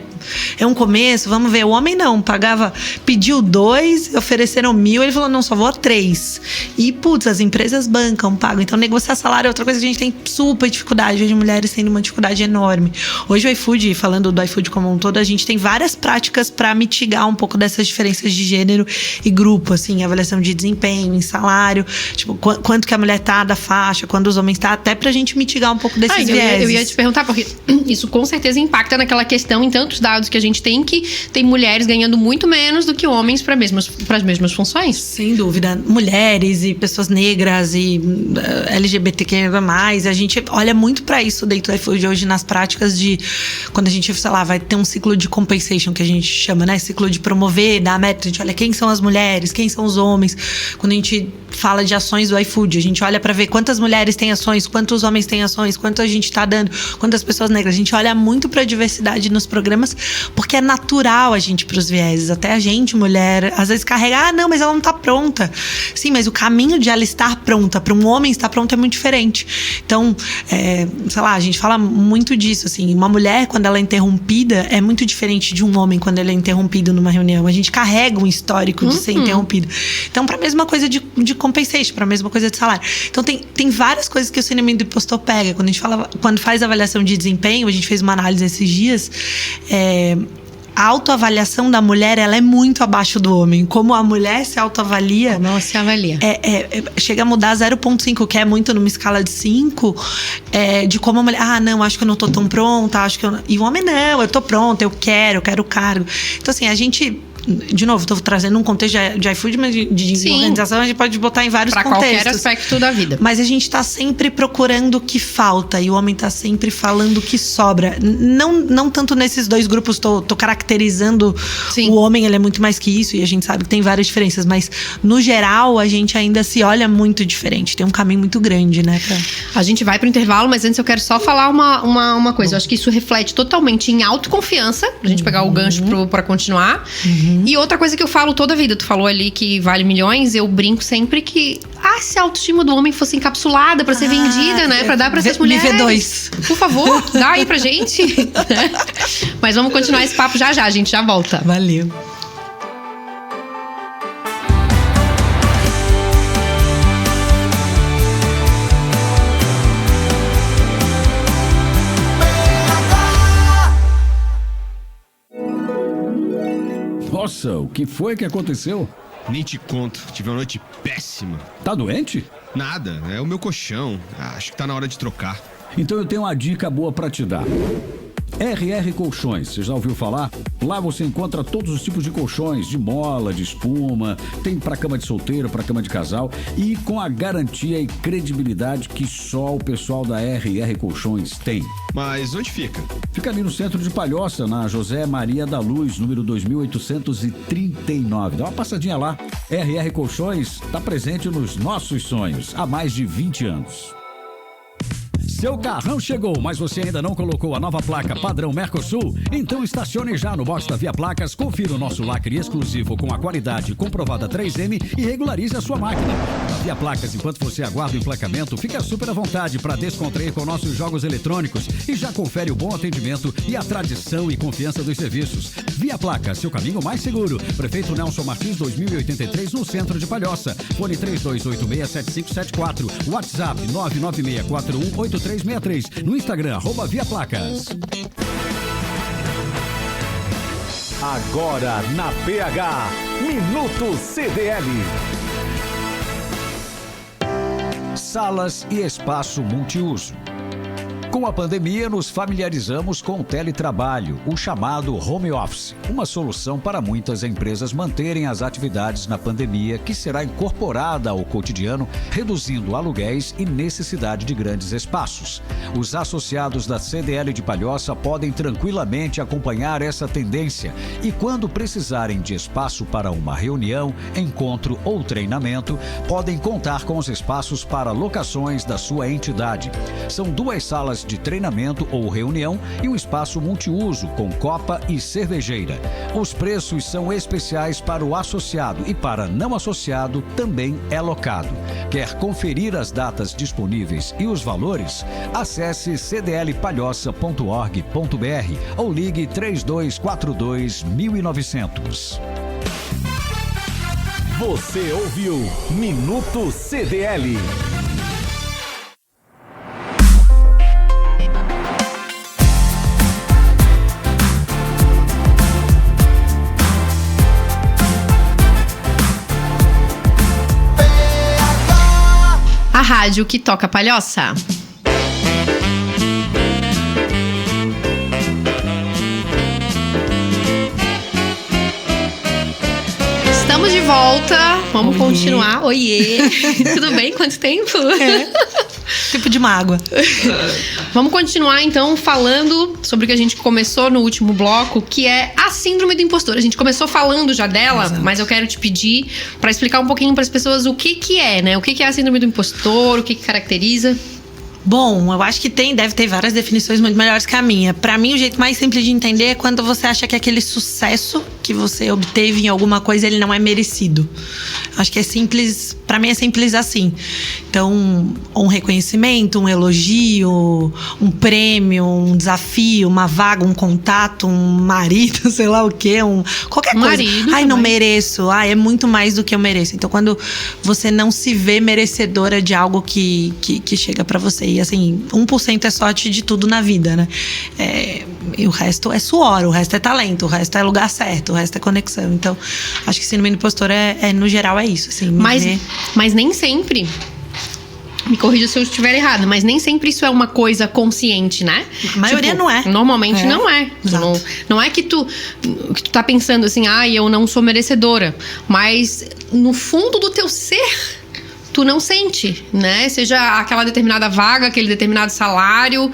É um começo, vamos ver. O homem não, pediu 2, ofereceram 1.000, ele falou, não, só vou a 3. E, as empresas bancam, pagam. Então, negociar salário é outra coisa que a gente tem super dificuldade. Hoje, mulheres tendo uma dificuldade enorme. Hoje, o iFood, falando do iFood como um todo, a gente tem várias práticas para mitigar um pouco dessas diferenças de gênero e grupo, assim, avaliação de desempenho, em salário, tipo, quanto que a mulher tá da faixa, quando os homens tá, até pra gente mitigar um pouco desses vieses. Eu ia te perguntar, porque isso com certeza impacta naquela questão, em tantos dados que a gente tem, que tem mulheres ganhando muito menos do que homens para as mesmas funções. Sem dúvida. Mulheres e pessoas negras e LGBTQ+, a gente olha muito para isso dentro do iFood hoje nas práticas de quando a gente, sei lá, vai ter um ciclo de compensation, que a gente chama, né? Ciclo de promover, dar meta, a gente olha quem são as mulheres, quem são os homens. Quando a gente fala de ações do iFood, a gente olha para ver quantas mulheres têm ações, quantos homens têm ações, quanto a gente tá dando, quantas pessoas negras. A gente olha muito pra diversidade nos programas, porque é natural a gente pros vieses. Até a gente, mulher, às vezes carrega, não, mas ela não tá pronta. Sim, mas o caminho de ela estar pronta para um homem estar pronto é muito diferente. Então, sei lá, a gente fala muito disso, assim, uma mulher, quando ela é interrompida, é muito diferente de um homem quando ele é interrompido numa reunião. A gente carrega um histórico de ser interrompido. Então, pra mesma coisa de compensation, pra mesma coisa de salário. Então, tem várias coisas que o síndrome do impostor pega. Quando faz avaliação de desempenho, a gente fez uma análise esses dias, a autoavaliação da mulher, ela é muito abaixo do homem. Como a mulher se autoavalia... Como ela se avalia. Chega a mudar 0,5, que é muito numa escala de 5, de como a mulher... não, acho que eu não tô tão pronta, acho que eu... E o homem, não, eu tô pronta, eu quero o cargo. Então, assim, a gente... De novo, estou trazendo um contexto de iFood, mas de organização a gente pode botar em vários contextos. Para qualquer aspecto da vida. Mas a gente está sempre procurando o que falta e o homem está sempre falando o que sobra. Não tanto nesses dois grupos, tô caracterizando o homem, ele é muito mais que isso e a gente sabe que tem várias diferenças, mas no geral a gente ainda se olha muito diferente. Tem um caminho muito grande, né? A gente vai pro intervalo, mas antes eu quero só falar uma coisa. Eu acho que isso reflete totalmente em autoconfiança, pra gente pegar o gancho para continuar. E outra coisa que eu falo toda a vida, tu falou ali que vale milhões, eu brinco sempre que se a autoestima do homem fosse encapsulada pra ser vendida, né? Pra dar pra essas mulheres. V2. Por favor, dá aí pra gente. Mas vamos continuar esse papo já, a gente já volta. Valeu. Nossa, o que foi que aconteceu? Nem te conto, tive uma noite péssima. Tá doente? Nada, é o meu colchão. Acho que tá na hora de trocar. Então eu tenho uma dica boa pra te dar. RR Colchões, você já ouviu falar? Lá você encontra todos os tipos de colchões, de mola, de espuma, tem pra cama de solteiro, pra cama de casal e com a garantia e credibilidade que só o pessoal da RR Colchões tem. Mas onde fica? Fica ali no centro de Palhoça, na José Maria da Luz, número 2839. Dá uma passadinha lá. RR Colchões está presente nos nossos sonhos há mais de 20 anos. Seu carrão chegou, mas você ainda não colocou a nova placa padrão Mercosul? Então estacione já no box da Via Placas, confira o nosso lacre exclusivo com a qualidade comprovada 3M e regularize a sua máquina. A Via Placas, enquanto você aguarda o emplacamento, fica super à vontade para descontrair com nossos jogos eletrônicos e já confere o bom atendimento e a tradição e confiança dos serviços. Via Placas, seu caminho mais seguro. Prefeito Nelson Martins, 2083, no centro de Palhoça. Fone 32867574. WhatsApp 996418363. No Instagram, @Via Placas. Agora na PH, Minuto CDL. Salas e espaço multiuso. Com a pandemia, nos familiarizamos com o teletrabalho, o chamado home office, uma solução para muitas empresas manterem as atividades na pandemia, que será incorporada ao cotidiano, reduzindo aluguéis e necessidade de grandes espaços. Os associados da CDL de Palhoça podem tranquilamente acompanhar essa tendência e, quando precisarem de espaço para uma reunião, encontro ou treinamento, podem contar com os espaços para locações da sua entidade. São 2 salas de treinamento ou reunião e um espaço multiuso com copa e cervejeira. Os preços são especiais para o associado e para não associado também é locado. Quer conferir as datas disponíveis e os valores? Acesse cdlpalhoça.org.br ou ligue 3242-1900. Você ouviu Minuto CDL. A rádio que toca Palhoça. Estamos de volta. Vamos continuar. Oiê. Tudo bem? Quanto tempo? Tipo de uma água. Vamos continuar, então, falando sobre o que a gente começou no último bloco, que é a síndrome do impostor. A gente começou falando já dela, Exato. mas eu quero te pedir para explicar um pouquinho para as pessoas o que é, né? O que é a síndrome do impostor, o que caracteriza. Bom, eu acho que deve ter várias definições muito melhores que a minha. Pra mim, o jeito mais simples de entender é quando você acha que aquele sucesso que você obteve em alguma coisa, ele não é merecido. Acho que é simples, pra mim é simples assim. Então, um reconhecimento, um elogio, um prêmio, um desafio, uma vaga, um contato, um marido, sei lá o quê, qualquer coisa. Marido Ai, não também. mereço. Ai, é muito mais do que eu mereço. Então, quando você não se vê merecedora de algo que chega pra você. E assim, 1% é sorte de tudo na vida, né? E o resto é suor, o resto é talento, o resto é lugar certo, o resto é conexão. Então, acho que síndrome do impostor no geral é isso, assim. Mas nem sempre. Me corrija se eu estiver errado, mas nem sempre isso é uma coisa consciente, né? A maioria não é. Normalmente não é. Não é que tu tá pensando assim, eu não sou merecedora. Mas no fundo do teu ser, tu não sente, né? Seja aquela determinada vaga, aquele determinado salário.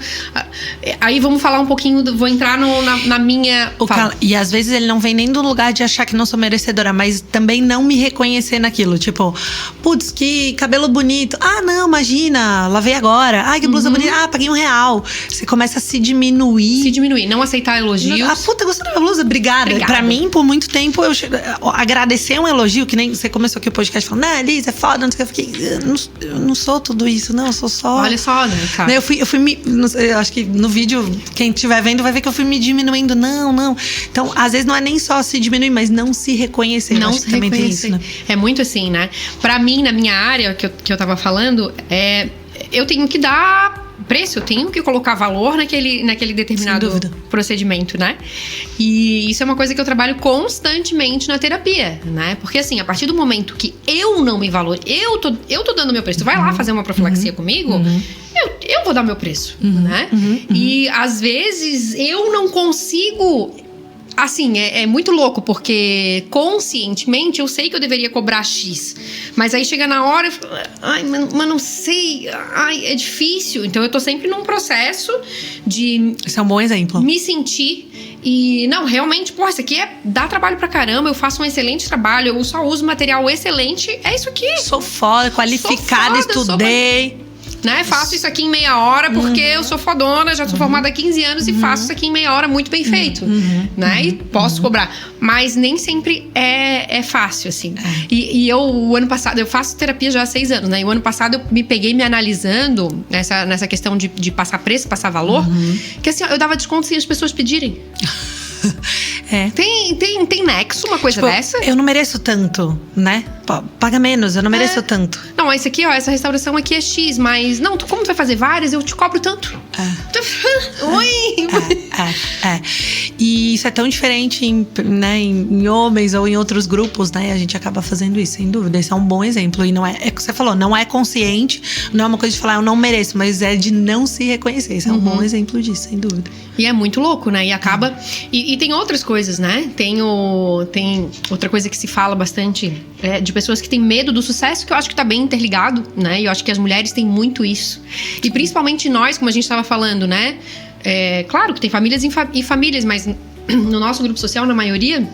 Aí vamos falar um pouquinho, vou entrar na minha... E às vezes ele não vem nem do lugar de achar que não sou merecedora, mas também não me reconhecer naquilo. Tipo, putz, que cabelo bonito. Ah, não, imagina, lavei agora. Ai, que blusa bonita. Ah, paguei R$1. Você começa a se diminuir. Não aceitar elogios. Ah, puta, gostou da minha blusa? Obrigada. Pra mim, por muito tempo, agradecer um elogio, que nem você começou aqui o podcast falando, Liz, é foda, não sei o que. Eu fiquei, eu não sou tudo isso, não, eu sou só... Olha só, né, cara? Eu acho que no vídeo, quem estiver vendo vai ver que eu fui me diminuindo. Não. Então, às vezes não é nem só se diminuir, mas não se reconhecer. Não acho se que também reconhecer. tem isso, né? É muito assim, né? Pra mim, na minha área que eu tava falando, eu tenho que dar preço, eu tenho que colocar valor naquele determinado procedimento, né? E isso é uma coisa que eu trabalho constantemente na terapia, né? Porque assim, a partir do momento que eu não me valoro, eu tô dando meu preço, tu vai lá fazer uma profilaxia comigo, eu vou dar meu preço, né? E às vezes eu não consigo... Assim, é muito louco, porque conscientemente eu sei que eu deveria cobrar X. Mas aí chega na hora, eu falo, mas não sei, é difícil. Então eu tô sempre num processo de... Esse é um bom exemplo. Me sentir e... Não, realmente, isso aqui dá trabalho pra caramba, eu faço um excelente trabalho, eu só uso material excelente, é isso aqui. Sou foda, qualificada, estudei. né? Faço isso aqui em meia hora porque eu sou fodona, já sou formada há 15 anos e faço isso aqui em meia hora muito bem feito, né? E posso cobrar. Mas nem sempre é fácil, assim. E eu, o ano passado, eu faço terapia já há 6 anos, né? E o ano passado eu me peguei me analisando nessa questão de passar preço, passar valor, que assim, eu dava desconto sem as pessoas pedirem. Tem nexo uma coisa dessa? Eu não mereço tanto, né? Paga menos, eu não mereço tanto. Não, esse aqui, ó, essa restauração aqui é X, mas... Não, como tu vai fazer várias, eu te cobro tanto. Oi! E isso é tão diferente em homens ou em outros grupos, né? A gente acaba fazendo isso, sem dúvida. Esse é um bom exemplo. E não é o que você falou, não é consciente, não é uma coisa de falar, eu não mereço, mas é de não se reconhecer. Esse é um bom exemplo disso, sem dúvida. E é muito louco, né? E acaba... E tem outras coisas, né? Tem outra coisa que se fala bastante de pessoas que têm medo do sucesso, que eu acho que tá bem interligado, né? E eu acho que as mulheres têm muito isso. E principalmente nós, como a gente tava falando, né? Claro que tem famílias e famílias, mas no nosso grupo social, na maioria...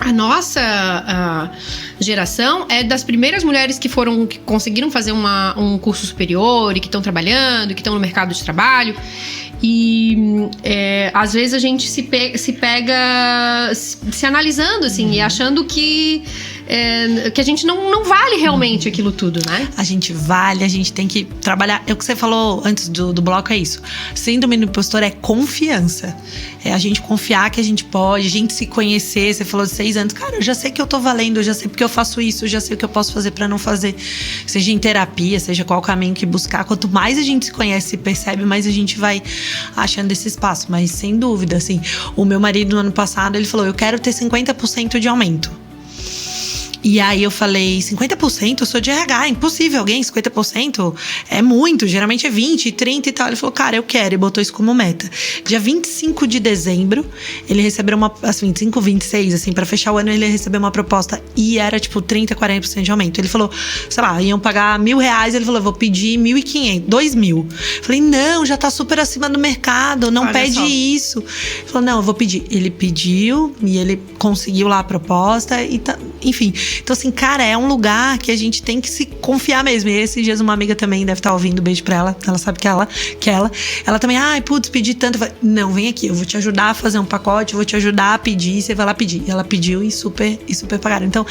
A nossa geração é das primeiras mulheres que conseguiram fazer um curso superior e que estão trabalhando, que estão no mercado de trabalho. E às vezes a gente se pega se analisando, assim, e achando que a gente não vale realmente aquilo tudo, né? A gente vale, a gente tem que trabalhar. É o que você falou antes do bloco, é isso. Síndrome do impostor é confiança. É a gente confiar que a gente pode, a gente se conhecer. Você falou de 6 anos. Cara, eu já sei que eu tô valendo, eu já sei porque eu faço isso, eu já sei o que eu posso fazer pra não fazer. Seja em terapia, seja qual caminho que buscar. Quanto mais a gente se conhece e percebe, mais a gente vai achando esse espaço. Mas sem dúvida, assim, o meu marido no ano passado, ele falou, eu quero ter 50% de aumento. E aí eu falei, 50%? Eu sou de RH, é impossível alguém, 50% é muito, geralmente é 20, 30 e tal. Ele falou, cara, eu quero, e botou isso como meta. Dia 25 de dezembro, ele recebeu uma, assim, 25, 26, assim, pra fechar o ano, ele recebeu uma proposta e era tipo 30, 40% de aumento. Ele falou, sei lá, iam pagar R$1.000, ele falou, eu vou pedir 1.500, 2.000. Falei, não, já tá super acima do mercado, não pede isso. Ele falou, não, eu vou pedir. Ele pediu e ele conseguiu lá a proposta e tá, enfim. Então, assim, cara, é um lugar que a gente tem que se confiar mesmo. E esses dias uma amiga também deve estar ouvindo, beijo pra ela. Ela sabe que ela também, ai, putz, pedi tanto. Eu falei, não, vem aqui, eu vou te ajudar a fazer um pacote, eu vou te ajudar a pedir, você vai lá pedir. E ela pediu e super pagaram. Então,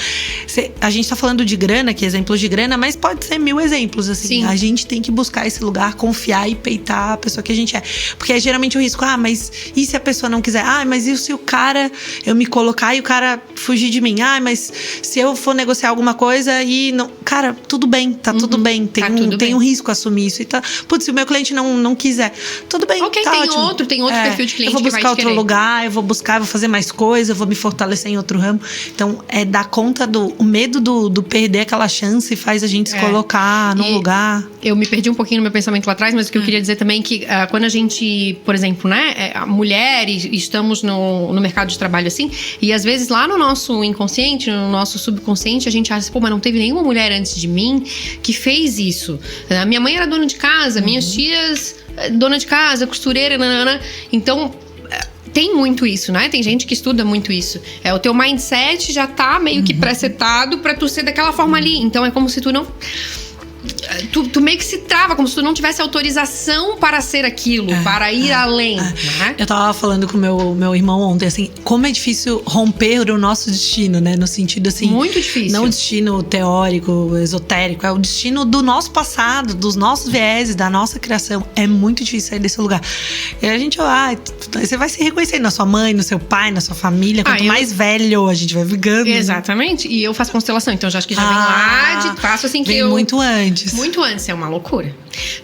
a gente tá falando de grana, que exemplos de grana, mas pode ser 1000 exemplos, assim. Sim. A gente tem que buscar esse lugar, confiar e peitar a pessoa que a gente é. Porque é geralmente o risco, mas e se a pessoa não quiser? Mas e se o cara, eu me colocar e o cara fugir de mim? Mas se eu for negociar alguma coisa e não... Cara, tudo bem, tá tudo bem. Tem um risco assumir isso. E tá... Putz, se o meu cliente não quiser, tudo bem, ok, tá tem ótimo. outro perfil de cliente que vai te querer. Eu vou buscar outro lugar, eu vou fazer mais coisa, eu vou me fortalecer em outro ramo. Então, dar conta o medo do perder aquela chance faz a gente se colocar num lugar. Eu me perdi um pouquinho no meu pensamento lá atrás, mas o que eu queria dizer também é que quando a gente, por exemplo, né, mulheres, estamos no mercado de trabalho assim, e às vezes lá no nosso inconsciente, no nosso subconsciente, a gente acha, mas não teve nenhuma mulher antes de mim que fez isso. A minha mãe era dona de casa, minhas tias, dona de casa, costureira, nanana. Então, tem muito isso, né? Tem gente que estuda muito isso. O teu mindset já tá meio que pré-setado pra tu ser daquela forma ali. Então, é como se tu não... Tu meio que se trava, como se tu não tivesse autorização para ser aquilo, para ir além. Né? Eu tava falando com meu irmão ontem, assim, como é difícil romper o nosso destino, né? No sentido, assim... Muito difícil. Não o destino teórico, esotérico, é o destino do nosso passado, dos nossos vieses, da nossa criação. É muito difícil sair desse lugar. E a gente, você vai se reconhecer na sua mãe, no seu pai, na sua família. Quanto mais velho a gente vai ficando. Exatamente. Né? E eu faço constelação, então já acho que já vem lá faço assim que eu... muito antes. Muito antes, é uma loucura.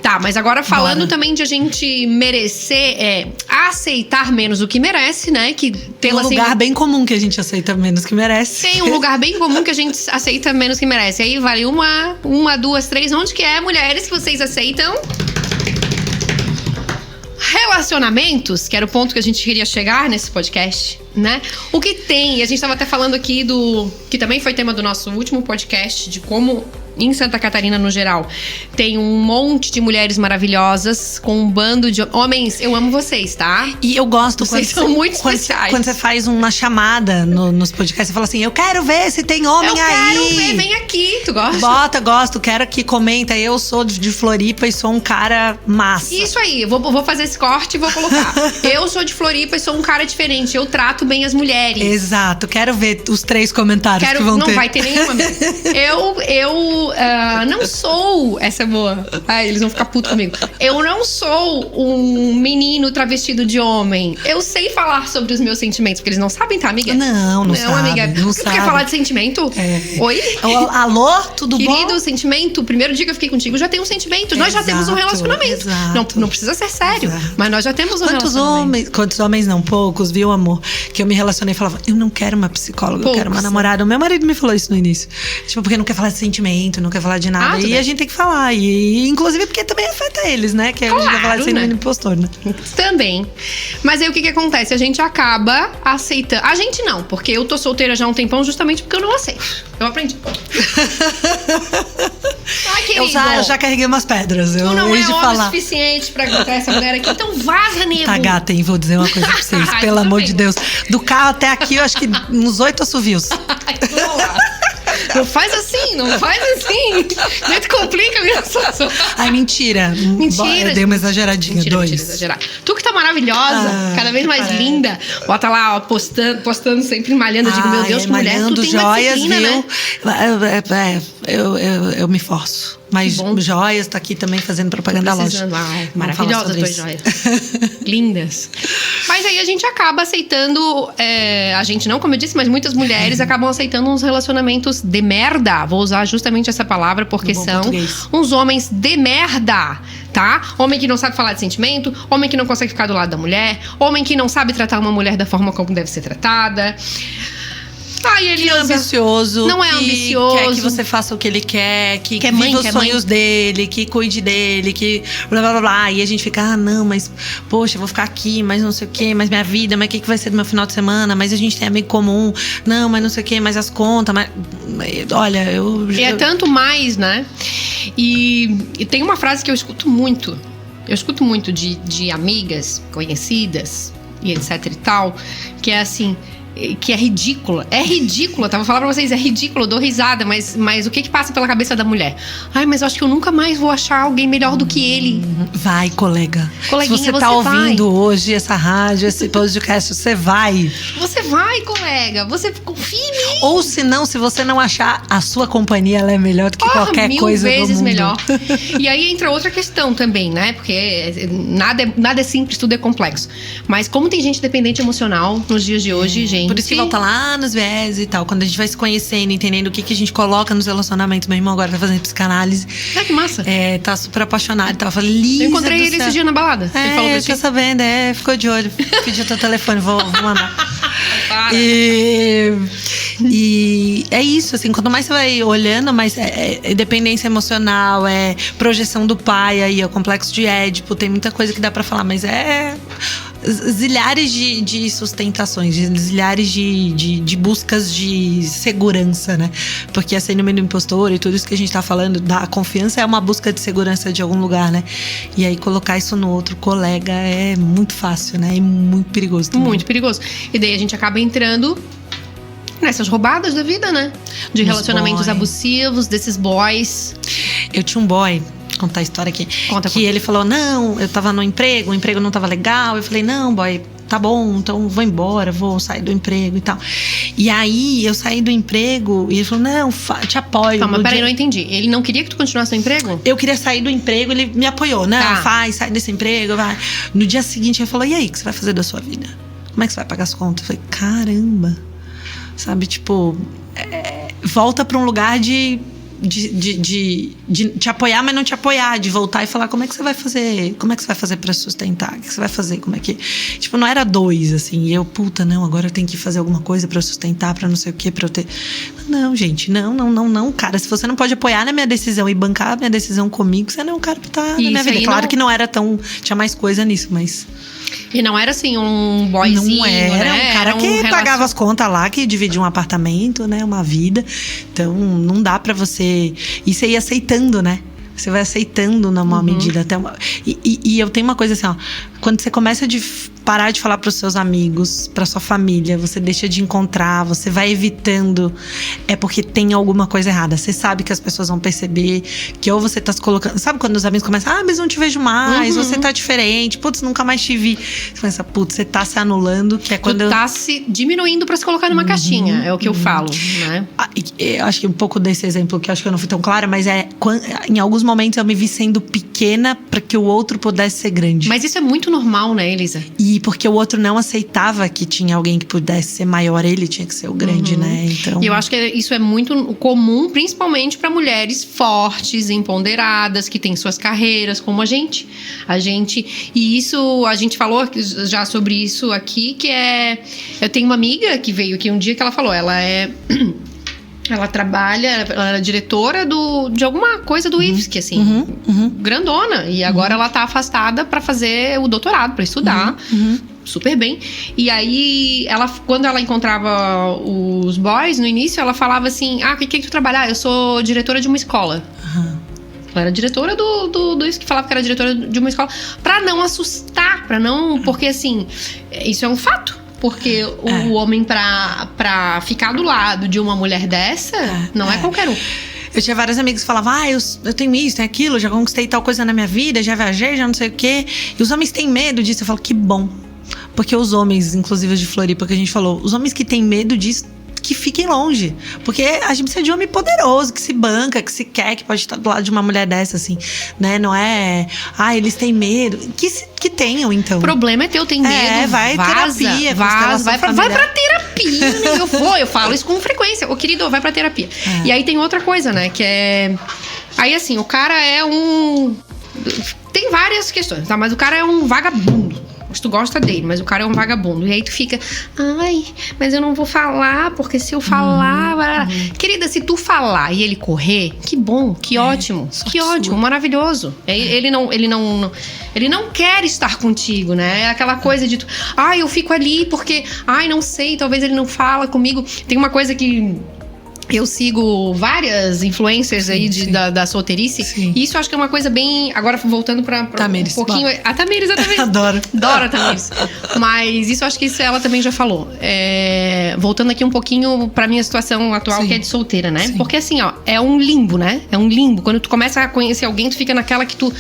Tá, mas agora falando também de a gente merecer, aceitar menos o que merece, né? Que tem um lugar bem comum que a gente aceita menos que merece. Tem um lugar bem comum que a gente aceita menos que merece. Aí vale uma, 2, 3. Onde que é, mulheres, que vocês aceitam? Relacionamentos, que era o ponto que a gente queria chegar nesse podcast, né? O que tem, e a gente estava até falando aqui que também foi tema do nosso último podcast, de como em Santa Catarina no geral, tem um monte de mulheres maravilhosas, com um bando de homens. Eu amo vocês, tá? E eu gosto Vocês são muito especiais. Quando você faz uma chamada nos podcasts, você fala assim, eu quero ver se tem homem Eu aí. quero ver, vem aqui. Tu gosta? Bota, gosto, quero que comenta. Eu sou de Floripa e sou um cara massa. Isso aí, eu vou fazer esse corte e vou colocar. Eu sou de Floripa e sou um cara diferente. Eu trato bem as mulheres. Exato, quero ver os 3 comentários que vão não ter. vai ter nenhuma. Eu não sou. Essa é boa. Ai, eles vão ficar putos comigo. Eu não sou um menino travestido de homem. Eu sei falar sobre os meus sentimentos, porque eles não sabem, tá, amiga? Não sabe, amiga. não Você quer sabe. falar de sentimento? Oi? Alô, tudo bom? Querido, sentimento. O primeiro dia que eu fiquei contigo, já tem um sentimento. Nós já temos um relacionamento. Exato. Não precisa ser sério, mas nós já temos um relacionamento. Quantos homens não? Poucos, viu, amor? Que eu me relacionei e falava, eu não quero uma psicóloga, eu quero uma namorada. O meu marido me falou isso no início. Tipo, porque não quer falar de sentimento, não quer falar de nada. E a gente tem que falar. E inclusive porque também afeta eles, né? Que a gente vai falar de síndrome do impostor, né? Também. Mas aí o que acontece? A gente acaba aceitando. A gente não, porque eu tô solteira já há um tempão justamente porque eu não aceito. Eu aprendi. Ai, querido. Eu já carreguei umas pedras. Tu Eu não é de homem falar. suficiente pra aguentar essa mulher aqui, então vaza, nego. Tá gata, hein? Vou dizer uma coisa pra vocês. Ai, Pelo tudo amor bem. de Deus. Do carro até aqui, eu acho que uns 8 assovios. Ai, vamos lá. Não faz assim, não faz assim. Muito complica a minha situação. Ai, mentira. Mentira. Eu dei uma exageradinha. Mentira, 2. mentira, exagerar. Tu que tá maravilhosa, cada vez mais linda. Bota lá, ó, postando sempre malhando. Eu digo, meu Deus, que mulher, tu tem joias, uma disciplina, viu? né? Eu me forço. Mas joias, tá aqui também fazendo propaganda da loja. Ai, Vamos falar maravilhosas sobre tuas isso. joias. Lindas. Mas aí a gente acaba aceitando. A gente não, como eu disse, mas muitas mulheres acabam aceitando uns relacionamentos de merda. Vou usar justamente essa palavra porque No bom são português. uns homens de merda. Tá? Homem que não sabe falar de sentimento, homem que não consegue ficar do lado da mulher, homem que não sabe tratar uma mulher da forma como deve ser tratada. Ai, ele Que é ambicioso. Não é que ambicioso. Quer que você faça o que ele quer, que Quer viva mãe, os quer sonhos dele, que cuide dele, que blá blá blá blá. E a gente fica, não, mas poxa, eu vou ficar aqui, mas não sei o quê, mas minha vida, mas o que vai ser do meu final de semana? Mas a gente tem amigo comum, não, mas não sei o quê, mas as contas, mas. Olha, E é tanto mais, né? E tem uma frase que eu escuto muito. Eu escuto muito de amigas, conhecidas e etc e tal, que é assim, que é ridícula. É ridícula, tá? Vou falar pra vocês, é ridículo, eu dou risada, mas o que passa pela cabeça da mulher? Ai, mas eu acho que eu nunca mais vou achar alguém melhor do que ele. Vai, colega. Coleguinha, Se você tá ouvindo hoje essa rádio, esse podcast, você vai. Você vai, colega. Você confia em mim. Ou se não, se você não achar, a sua companhia ela é melhor do que qualquer coisa do mundo. 1000 vezes melhor. E aí entra outra questão também, né? Porque nada é simples, tudo é complexo. Mas como tem gente dependente emocional nos dias de hoje, gente... Por isso que volta lá nos viés e tal. Quando a gente vai se conhecendo, entendendo o que a gente coloca nos relacionamentos. Meu irmão agora tá fazendo psicanálise. Ah, que massa. Tá super apaixonado. Tava falando, Lisa Eu encontrei do ele céu. esse dia na balada. Ele falou pra Eu ti. tô sabendo, ficou de olho. Pediu teu telefone, vou mandar. Para. E é isso, assim, quanto mais você vai olhando, mais é dependência emocional, é projeção do pai aí, é o complexo de Édipo, tem muita coisa que dá pra falar, mas é zilhares de sustentações, zilhares de buscas de segurança, né? Porque a síndrome do impostor e tudo isso que a gente tá falando, da confiança é uma busca de segurança de algum lugar, né? E aí colocar isso no outro colega é muito fácil, né? E muito perigoso também. Muito perigoso. E daí a gente acaba entrando nessas roubadas da vida, né? De Nos relacionamentos boy. abusivos, desses boys. Eu tinha um boy, vou contar a história aqui. Conta. Ele falou, não, eu tava no emprego, o emprego não tava legal. Eu falei, não, boy, tá bom, então vou embora, vou sair do emprego e tal. E aí, eu saí do emprego e ele falou, não, te apoio. Calma, No peraí, dia- não entendi. Ele não queria que tu continuasse no emprego? Eu queria sair do emprego, ele me apoiou. Não, Tá. sai desse emprego, vai. No dia seguinte, ele falou, e aí, o que você vai fazer da sua vida? Como é que você vai pagar as contas? Eu falei, caramba. Sabe, tipo, volta pra um lugar de te apoiar, mas não te apoiar, de voltar e falar como é que você vai fazer, pra sustentar, o que você vai fazer, como é que... Tipo, não era 2, assim, e eu, puta, não, agora eu tenho que fazer alguma coisa pra sustentar, pra não sei o quê, pra eu ter... Não, gente, não, cara, se você não pode apoiar na minha decisão e bancar a minha decisão comigo, você não é um cara que tá na minha Isso vida. aí Claro não- que não era tão... Tinha mais coisa nisso, mas... E não era assim um boyzinho, Não era, né? um cara que pagava as contas lá, que dividia um apartamento, né? Uma vida. Então, não dá pra você Porque isso aí aceitando, né? Você vai aceitando numa medida até e eu tenho uma coisa assim, ó. Quando você começa a parar de falar pros seus amigos, pra sua família, você deixa de encontrar, você vai evitando, é porque tem alguma coisa errada. Você sabe que as pessoas vão perceber que ou você tá se colocando... Sabe quando os amigos começam, mas não te vejo mais, você tá diferente, putz, nunca mais te vi. Você pensa, putz, você tá se anulando, que é quando... Tu tá se diminuindo pra se colocar numa caixinha, é o que eu falo, né? Eu acho que um pouco desse exemplo, que eu acho que eu não fui tão clara, mas em alguns momentos eu me vi sendo pequena pra que o outro pudesse ser grande. Mas isso é muito normal, né, Elisa? E porque o outro não aceitava que tinha alguém que pudesse ser maior, ele tinha que ser o grande, né? Então... E eu acho que isso é muito comum, principalmente pra mulheres fortes, empoderadas, que têm suas carreiras, como a gente. E isso, a gente falou já sobre isso aqui, que é... Eu tenho uma amiga que veio aqui um dia que ela falou, ela trabalha, ela era diretora de alguma coisa do IFSC, assim, grandona. E agora ela tá afastada pra fazer o doutorado, pra estudar. Super bem. E aí, quando ela encontrava os boys, no início, ela falava assim, o que tu trabalha? Eu sou diretora de uma escola. Ela era diretora do isso que falava que era diretora de uma escola. Pra não assustar, porque assim, isso é um fato. Porque o homem, pra ficar do lado de uma mulher dessa, não é qualquer um. Eu tinha vários amigos que falavam, eu tenho isso, tenho aquilo, já conquistei tal coisa na minha vida, já viajei, já não sei o quê. E os homens têm medo disso. Eu falo, que bom. Porque os homens, inclusive de Floripa, que a gente falou, os homens que têm medo disso, que fiquem longe. Porque a gente precisa de um homem poderoso, que se banca, que se quer, que pode estar do lado de uma mulher dessa, assim, né? Não é, eles têm medo. Que tenham, então. O problema é teu, tem medo. Vai terapia. Vai pra terapia. Eu falo isso com frequência. Ô, querido, vai pra terapia. E aí tem outra coisa, né? Que é... Aí, assim, o cara é um... Tem várias questões, tá? Mas o cara é um vagabundo. Tu gosta dele, mas o cara é um vagabundo. E aí tu fica, mas eu não vou falar, porque se eu falar... Querida, se tu falar e ele correr, que bom, que ótimo. Que ótimo, maravilhoso. Ele não quer estar contigo, né? É aquela coisa de tu, eu fico ali porque, não sei, talvez ele não fala comigo. Tem uma coisa que... Eu sigo várias influencers aí da solteirice. E isso eu acho que é uma coisa bem... Agora, voltando pra Tamires, um pouquinho... A Tamires. Adoro a Tamires. Mas isso eu acho que isso ela também já falou. Voltando aqui um pouquinho pra minha situação atual, que é de solteira, né? Porque assim, é um limbo, né? É um limbo. Quando tu começa a conhecer alguém, tu fica naquela que tu...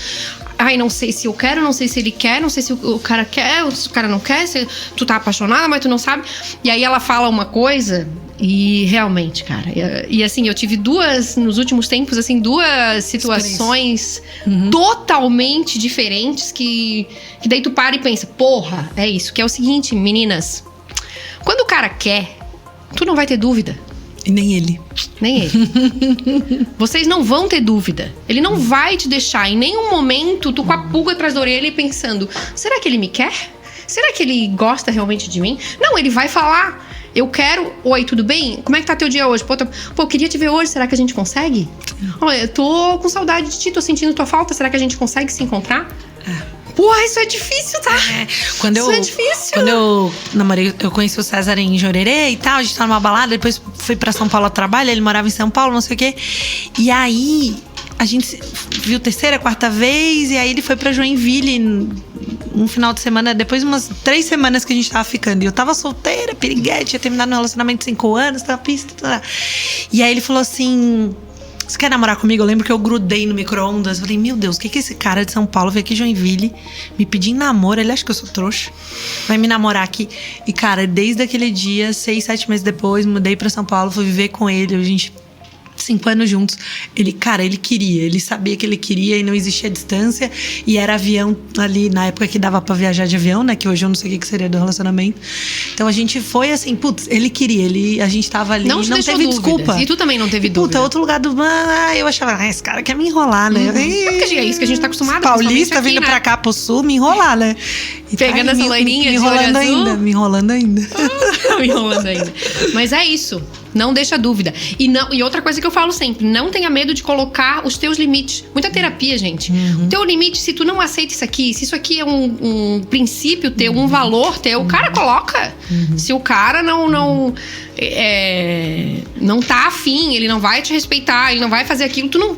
não sei se eu quero, não sei se ele quer, não sei se o cara quer, ou se o cara não quer, se tu tá apaixonada, mas tu não sabe. E aí ela fala uma coisa... E realmente, cara, e assim, eu tive nos últimos tempos, assim, duas situações totalmente diferentes que daí tu para e pensa, porra, é isso, que é o seguinte, meninas, quando o cara quer, tu não vai ter dúvida. E nem ele. Vocês não vão ter dúvida. Ele não vai te deixar em nenhum momento tu com a pulga atrás da orelha e pensando, será que ele me quer? Será que ele gosta realmente de mim? Não, ele vai falar. Eu quero... Oi, tudo bem? Como é que tá teu dia hoje? Pô, eu queria te ver hoje. Será que a gente consegue? Eu tô com saudade de ti. Tô sentindo tua falta. Será que a gente consegue se encontrar? Porra, isso é difícil, tá? Isso é difícil. Quando eu namorei, eu conheci o César em Jurerê e tal. A gente tava numa balada. Depois fui pra São Paulo a trabalho. Ele morava em São Paulo, não sei o quê. E aí... A gente viu terceira, quarta vez. E aí ele foi pra Joinville um final de semana, depois de umas 3 semanas que a gente tava ficando. E eu tava solteira, piriguete, tinha terminado um relacionamento de 5 anos, tava pista. E aí ele falou assim: você quer namorar comigo? Eu lembro que eu grudei no micro-ondas. Falei, meu Deus, o que esse cara de São Paulo veio aqui em Joinville me pedir em namoro? Ele acha que eu sou trouxa, vai me namorar aqui. E cara, desde aquele dia, 6, 7 meses depois, mudei pra São Paulo, fui viver com ele. A gente 5 anos juntos. Ele queria, ele sabia que ele queria e não existia distância. E era avião ali, na época que dava pra viajar de avião, né? Que hoje eu não sei o que seria do relacionamento. Então a gente foi assim, putz, ele queria, a gente tava ali, não teve desculpa. E tu também não teve dúvida. Puta, outro lugar do... eu achava, esse cara quer me enrolar, né? Porque é isso que a gente tá acostumado. Paulista vindo pra cá pro sul, me enrolar, né? E pegando essa loirinha me enrolando ainda. Me enrolando ainda. Mas é isso. Não deixa dúvida. E outra coisa que eu falo sempre, não tenha medo de colocar os teus limites. Muita terapia, gente. O teu limite, se tu não aceita isso aqui, se isso aqui é um princípio teu, um valor teu, o cara coloca. Se o cara não tá afim, ele não vai te respeitar, ele não vai fazer aquilo, tu não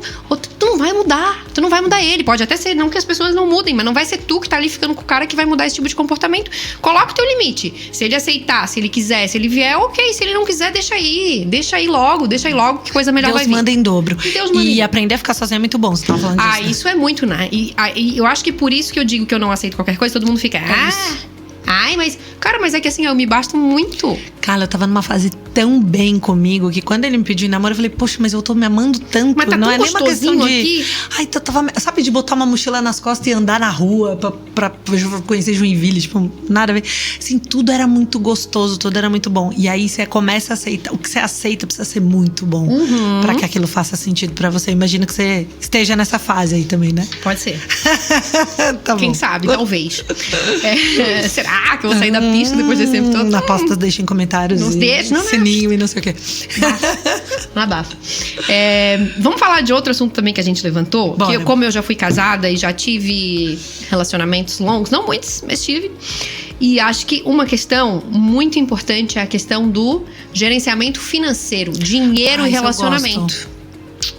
vai mudar. Tu não vai mudar ele. Pode até ser, não que as pessoas não mudem, mas não vai ser tu que tá ali ficando com o cara que vai mudar esse tipo de comportamento. Coloca o teu limite. Se ele aceitar, se ele quiser, se ele vier, ok. Se ele não quiser, deixa aí. Deixa aí logo, que coisa melhor vai vir. Deus manda em dobro. Deus manda E aprender a ficar sozinha é muito bom, você tava falando disso. Ah, isso é muito, né? E eu acho que por isso que eu digo que eu não aceito qualquer coisa, todo mundo fica... Ai, mas... Cara, mas é que assim, eu me basto muito. Cara, eu tava numa fase tão bem comigo que quando ele me pediu em namoro, eu falei, poxa, mas eu tô me amando tanto. Mas tá não tão é nem uma questão de... aqui. Ai, eu tava... Sabe, de botar uma mochila nas costas e andar na rua pra conhecer Joinville, tipo, nada a ver. Assim, tudo era muito gostoso, tudo era muito bom. E aí você começa a aceitar. O que você aceita precisa ser muito bom pra que aquilo faça sentido pra você. Imagino que você esteja nessa fase aí também, né? Pode ser. Tá bom. Quem sabe, talvez. Será que eu vou sair da pista depois desse tempo todo? Apostas, deixem comentários. Nos deixa, não, sininho e não sei o quê. Não abafa. Vamos falar de outro assunto também que a gente levantou. Bora. Que como eu já fui casada e já tive relacionamentos longos, não muitos, mas tive. E acho que uma questão muito importante é a questão do gerenciamento financeiro, dinheiro e relacionamento.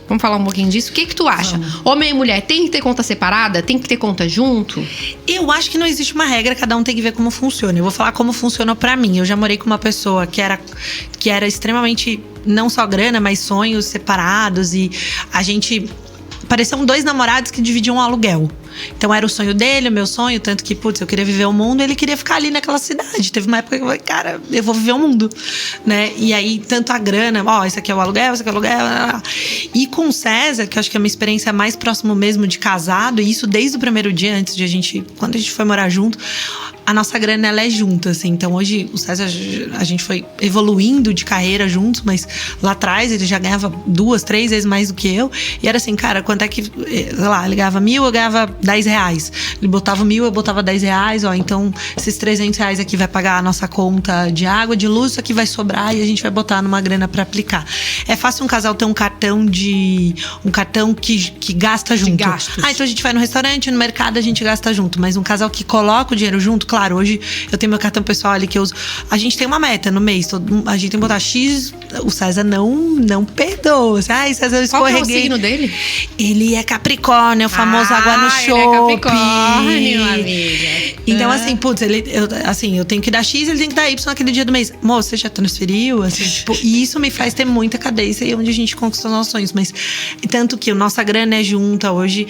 Vamos falar um pouquinho disso? O que tu acha? Homem e mulher tem que ter conta separada? Tem que ter conta junto? Eu acho que não existe uma regra, cada um tem que ver como funciona. Eu vou falar como funcionou pra mim. Eu já morei com uma pessoa que era extremamente, não só grana, mas sonhos separados. E a gente... Pareciam 2 namorados que dividiam um aluguel. Então era o sonho dele, o meu sonho. Tanto que, putz, eu queria viver o mundo. Ele queria ficar ali naquela cidade. Teve uma época que eu falei, cara, eu vou viver o mundo, né? E aí, tanto a grana, esse aqui é o aluguel, esse aqui é o aluguel. E com o César, que eu acho que é uma experiência mais próxima mesmo de casado. E isso desde o primeiro dia, quando a gente foi morar junto. A nossa grana, ela é junta, assim. Então, hoje, o César, a gente foi evoluindo de carreira juntos. Mas lá atrás, ele já ganhava 2, 3 vezes mais do que eu. E era assim, cara, quanto é que... Sei lá, ele ganhava 1.000, eu ganhava 10 reais. Ele botava 1.000, eu botava 10 reais. Então, esses 300 reais aqui vai pagar a nossa conta de água, de luz. Isso aqui vai sobrar e a gente vai botar numa grana pra aplicar. É fácil um casal ter um cartão que gasta junto. De gastos. Então a gente vai no restaurante, no mercado, a gente gasta junto. Mas um casal que coloca o dinheiro junto, claro, hoje eu tenho meu cartão pessoal ali que eu uso. A gente tem uma meta no mês. A gente tem que botar X. O César não perdoa. César, eu escorreguei. Qual que é o signo dele? Ele é Capricórnio, o famoso água no chope. Ele é Capricórnio, amiga. Então, assim, putz, eu tenho que dar X, ele tem que dar Y naquele dia do mês. Moça, você já transferiu? Assim, tipo, e isso me faz ter muita cadência e onde a gente conquista os nossos sonhos. Mas tanto que a nossa grana é junta hoje,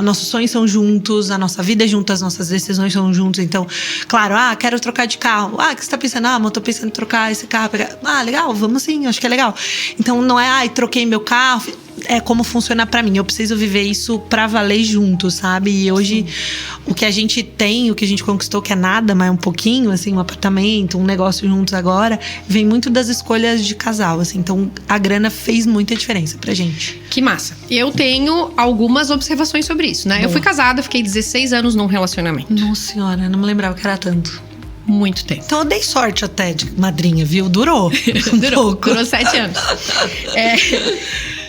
nossos sonhos são juntos, a nossa vida é junta, as nossas decisões são juntas. Então, claro, quero trocar de carro. O que você tá pensando? Eu tô pensando em trocar esse carro. Legal, vamos sim, acho que é legal. Então, não é, troquei meu carro. É como funciona pra mim. Eu preciso viver isso pra valer junto, sabe? E hoje, o que a gente tem, o que a gente conquistou, que é nada, mas um pouquinho, assim, um apartamento, um negócio juntos agora, vem muito das escolhas de casal, assim. Então, a grana fez muita diferença pra gente. Que massa. Eu tenho algumas observações sobre isso, né? Boa. Eu fui casada, fiquei 16 anos num relacionamento. Nossa senhora, não me lembrava que era tanto. Muito tempo. Então eu dei sorte até de madrinha, viu? Durou. Durou 7 anos.